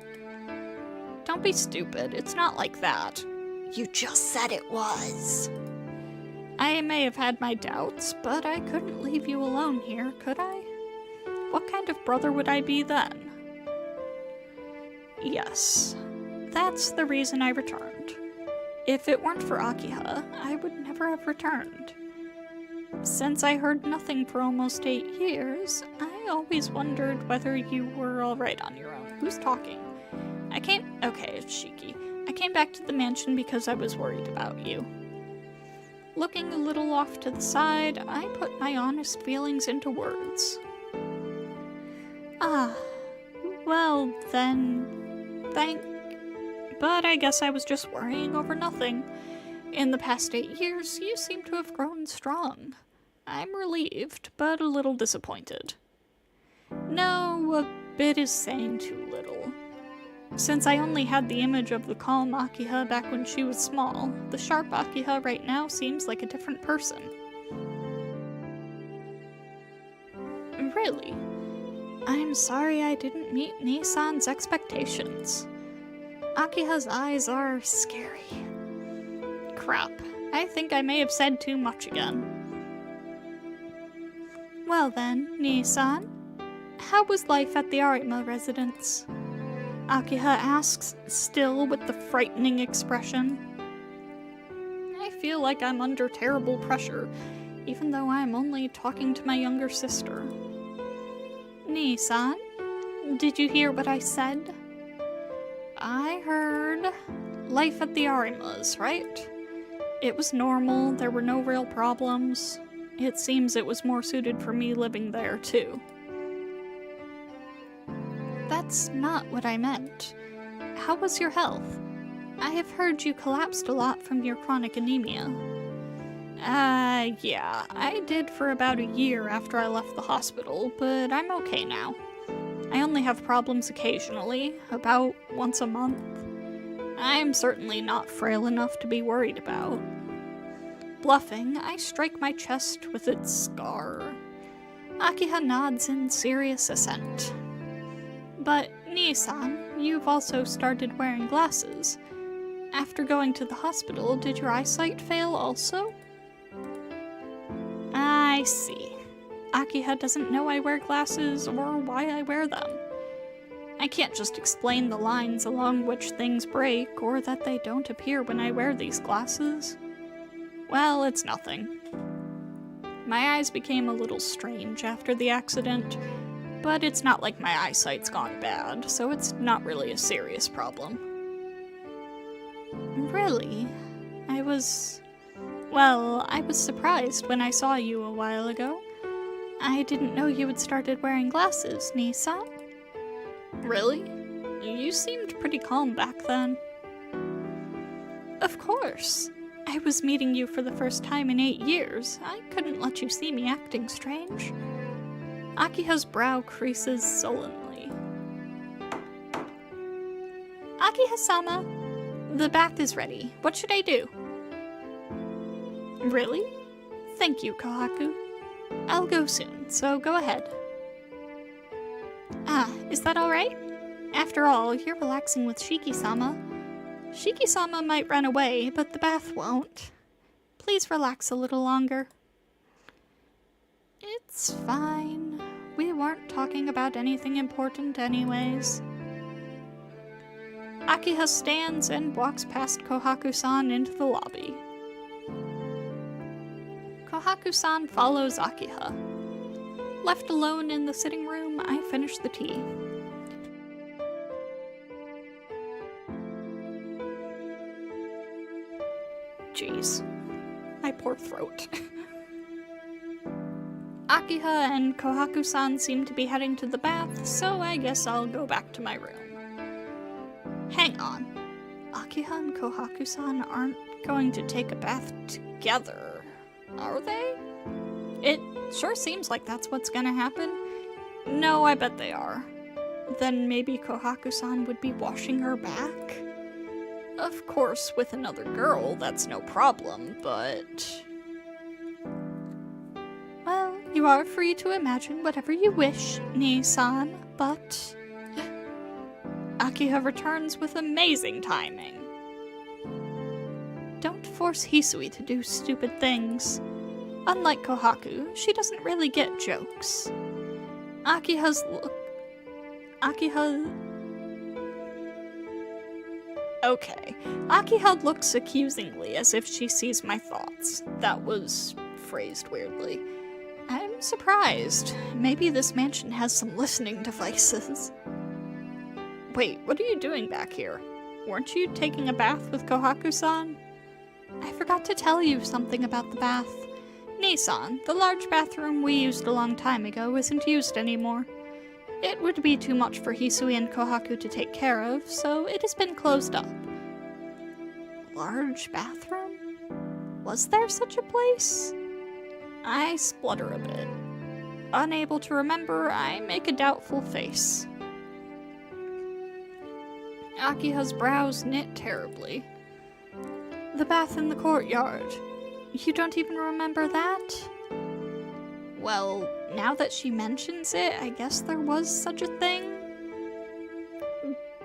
Don't be stupid, it's not like that. You just said it was. I may have had my doubts, but I couldn't leave you alone here, could I? What kind of brother would I be then? Yes, that's the reason I returned. If it weren't for Akiha, I would never have returned. Since I heard nothing for almost 8 years, I always wondered whether you were alright on your own. Who's talking? Okay, it's Shiki. I came back to the mansion because I was worried about you. Looking a little off to the side, I put my honest feelings into words. Well then, but I guess I was just worrying over nothing. In the past 8 years, you seem to have grown strong. I'm relieved, but a little disappointed. No, a bit is saying too little. Since I only had the image of the calm Akiha back when she was small, the sharp Akiha right now seems like a different person. Really? I'm sorry I didn't meet Nii-san's expectations. Akiha's eyes are scary. Crap, I think I may have said too much again. Well then, Nii-san, how was life at the Arima residence? Akiha asks, still with the frightening expression. I feel like I'm under terrible pressure, even though I'm only talking to my younger sister. Nii-san, did you hear what I said? I heard life at the Arimas, right? It was normal, there were no real problems. It seems it was more suited for me living there, too. That's not what I meant. How was your health? I have heard you collapsed a lot from your chronic anemia. Yeah, I did for about a year after I left the hospital, but I'm okay now. I only have problems occasionally, about once a month. I'm certainly not frail enough to be worried about. Bluffing, I strike my chest with its scar. Akiha nods in serious assent. But, Nii-san, you've also started wearing glasses. After going to the hospital, did your eyesight fail also? I see. Akiha doesn't know I wear glasses or why I wear them. I can't just explain the lines along which things break or that they don't appear when I wear these glasses. Well, it's nothing. My eyes became a little strange after the accident, but it's not like my eyesight's gone bad, so it's not really a serious problem. Really? I was surprised when I saw you a while ago. I didn't know you had started wearing glasses, Nii-san. Really? You seemed pretty calm back then. Of course. I was meeting you for the first time in 8 years. I couldn't let you see me acting strange. Akiha's brow creases sullenly. Akiha-sama, the bath is ready. What should I do? Really? Thank you, Kohaku. I'll go soon, so go ahead. Is that alright? After all, you're relaxing with Shiki-sama. Shiki-sama might run away, but the bath won't. Please relax a little longer. It's fine. We weren't talking about anything important anyways. Akiha stands and walks past Kohaku-san into the lobby. Kohaku-san follows Akiha. Left alone in the sitting room, I finish the tea. Jeez. My poor throat. Akiha and Kohaku-san seem to be heading to the bath, so I guess I'll go back to my room. Hang on. Akiha and Kohaku-san aren't going to take a bath together, are they? It sure seems like that's what's gonna happen. No, I bet they are. Then maybe Kohaku-san would be washing her back? Of course, with another girl, that's no problem, but... Well, you are free to imagine whatever you wish, Nii-san, but... Akiha returns with amazing timing. Don't force Hisui to do stupid things. Unlike Kohaku, she doesn't really get jokes. Okay. Akiha looks accusingly as if she sees my thoughts. That was phrased weirdly. I'm surprised. Maybe this mansion has some listening devices. Wait, what are you doing back here? Weren't you taking a bath with Kohaku-san? I forgot to tell you something about the bath. Nii-san, the large bathroom we used a long time ago isn't used anymore. It would be too much for Hisui and Kohaku to take care of, so it has been closed up. Large bathroom? Was there such a place? I splutter a bit. Unable to remember, I make a doubtful face. Akiha's brows knit terribly. The bath in the courtyard. You don't even remember that? Well, now that she mentions it, I guess there was such a thing.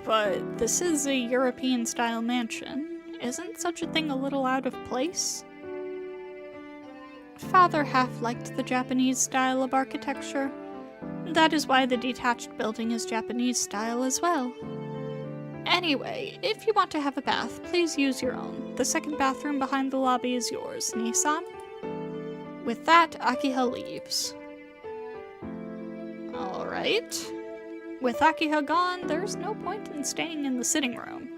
But this is a European-style mansion. Isn't such a thing a little out of place? Father half liked the Japanese style of architecture. That is why the detached building is Japanese style as well. Anyway, if you want to have a bath, please use your own. The second bathroom behind the lobby is yours, Nii-san. With that, Akiha leaves. Alright. With Akiha gone, there's no point in staying in the sitting room.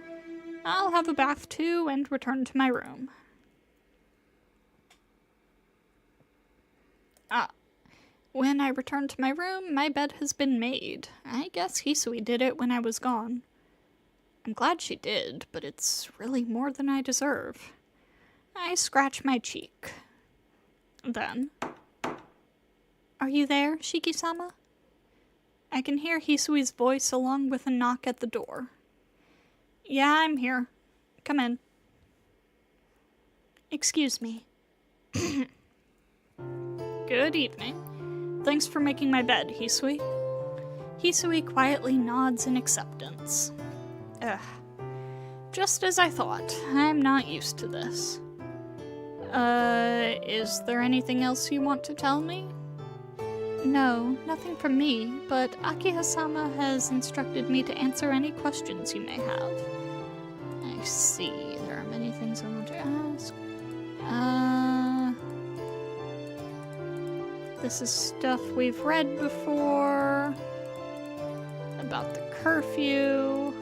I'll have a bath too and return to my room. When I return to my room, my bed has been made. I guess Hisui did it when I was gone. I'm glad she did, but it's really more than I deserve. I scratch my cheek. Then... Are you there, Shiki-sama? I can hear Hisui's voice along with a knock at the door. Yeah, I'm here. Come in. Excuse me. Good evening. Thanks for making my bed, Hisui. Hisui quietly nods in acceptance. Ugh. Just as I thought. I'm not used to this. Is there anything else you want to tell me? No, nothing from me, but Akiha-sama has instructed me to answer any questions you may have. I see. There are many things I want to ask. This is stuff we've read before. About the curfew.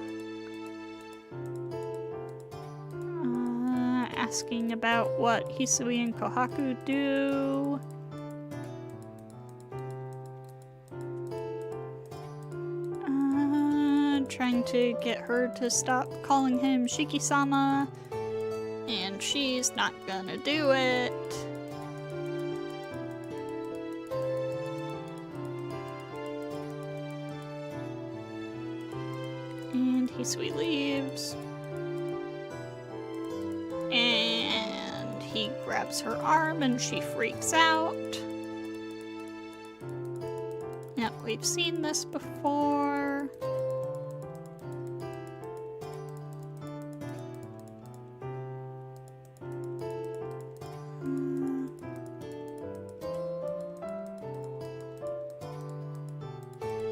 Asking about what Hisui and Kohaku do. Trying to get her to stop calling him Shiki-sama. And she's not gonna do it. And Hisui leaves. And he grabs her arm and she freaks out. Yep, we've seen this before.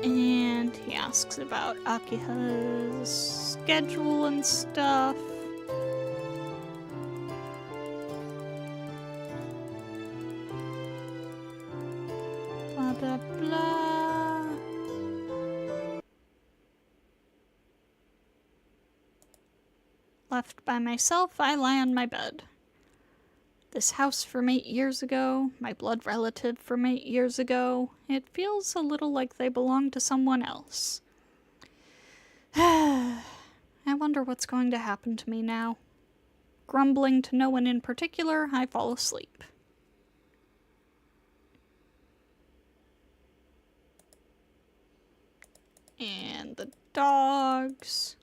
And he asks about Akiha's schedule and stuff. Blah, blah, blah. Left by myself, I lie on my bed. This house from 8 years ago, my blood relative from 8 years ago, it feels a little like they belong to someone else. I wonder what's going to happen to me now. Grumbling to no one in particular, I fall asleep. And the dogs.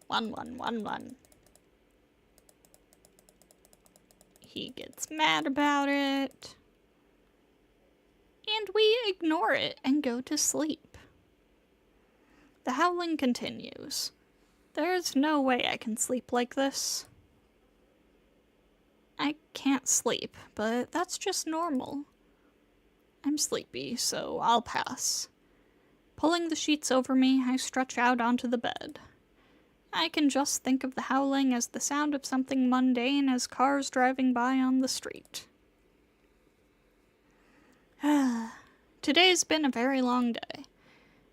1111. He gets mad about it. And we ignore it and go to sleep. The howling continues. There's no way I can sleep like this. I can't sleep, but that's just normal. I'm sleepy, so I'll pass. Pulling the sheets over me, I stretch out onto the bed. I can just think of the howling as the sound of something mundane as cars driving by on the street. Today's been a very long day.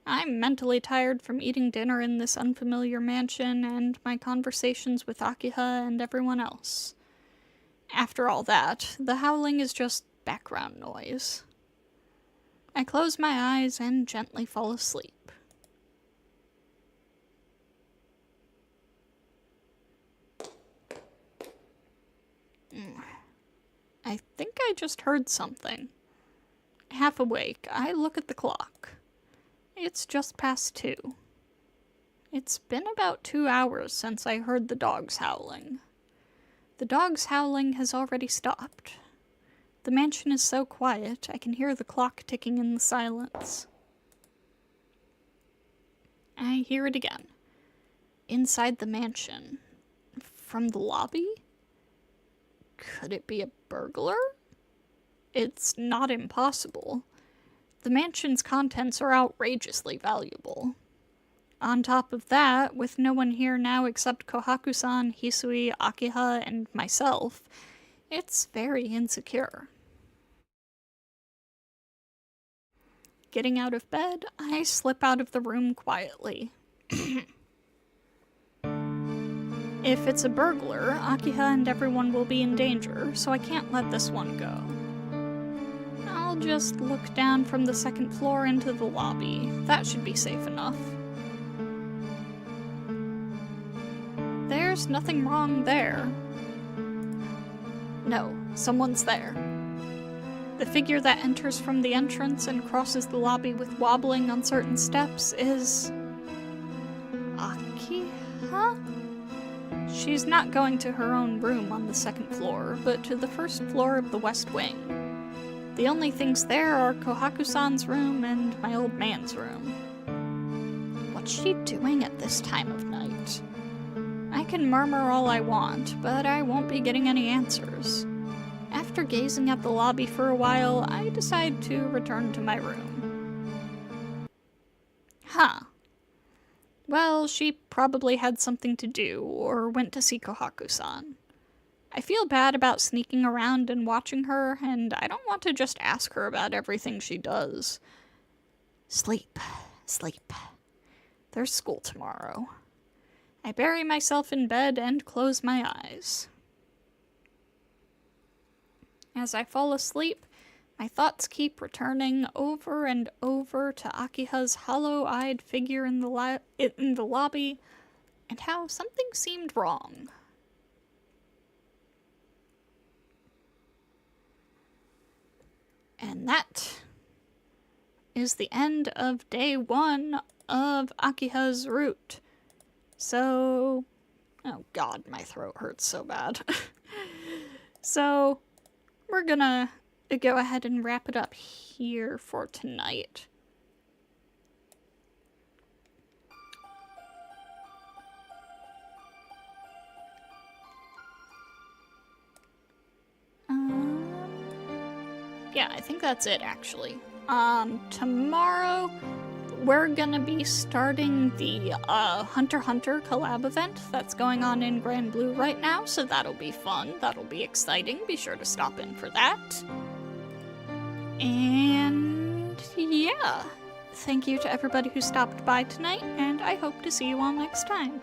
I'm mentally tired from eating dinner in this unfamiliar mansion and my conversations with Akiha and everyone else. After all that, the howling is just background noise. I close my eyes and gently fall asleep. I think I just heard something. Half awake, I look at the clock. It's just past 2. It's been about 2 hours since I heard the dogs howling. The dogs howling has already stopped. The mansion is so quiet, I can hear the clock ticking in the silence. I hear it again. Inside the mansion. From the lobby? Could it be a burglar? It's not impossible. The mansion's contents are outrageously valuable. On top of that, with no one here now except Kohaku-san, Hisui, Akiha, and myself, it's very insecure. Getting out of bed, I slip out of the room quietly. If it's a burglar, Akiha and everyone will be in danger, so I can't let this one go. I'll just look down from the 2nd floor into the lobby. That should be safe enough. There's nothing wrong there. No, someone's there. The figure that enters from the entrance and crosses the lobby with wobbling, uncertain steps is... Akiha? She's not going to her own room on the 2nd floor, but to the 1st floor of the west wing. The only things there are Kohaku-san's room and my old man's room. What's she doing at this time of night? I can murmur all I want, but I won't be getting any answers. After gazing at the lobby for a while, I decide to return to my room. Huh. Well, she probably had something to do, or went to see Kohaku-san. I feel bad about sneaking around and watching her, and I don't want to just ask her about everything she does. Sleep. Sleep. There's school tomorrow. I bury myself in bed and close my eyes. As I fall asleep, my thoughts keep returning over and over to Akiha's hollow-eyed figure in the lobby, and how something seemed wrong. And that is the end of day 1 of Akiha's route. So... oh god, my throat hurts so bad. So, we're gonna go ahead and wrap it up here for tonight. Yeah, I think that's it, actually. Tomorrow, we're gonna be starting the Hunter x Hunter collab event that's going on in Grand Blue right now, so that'll be fun, that'll be exciting, be sure to stop in for that. And yeah, thank you to everybody who stopped by tonight, and I hope to see you all next time.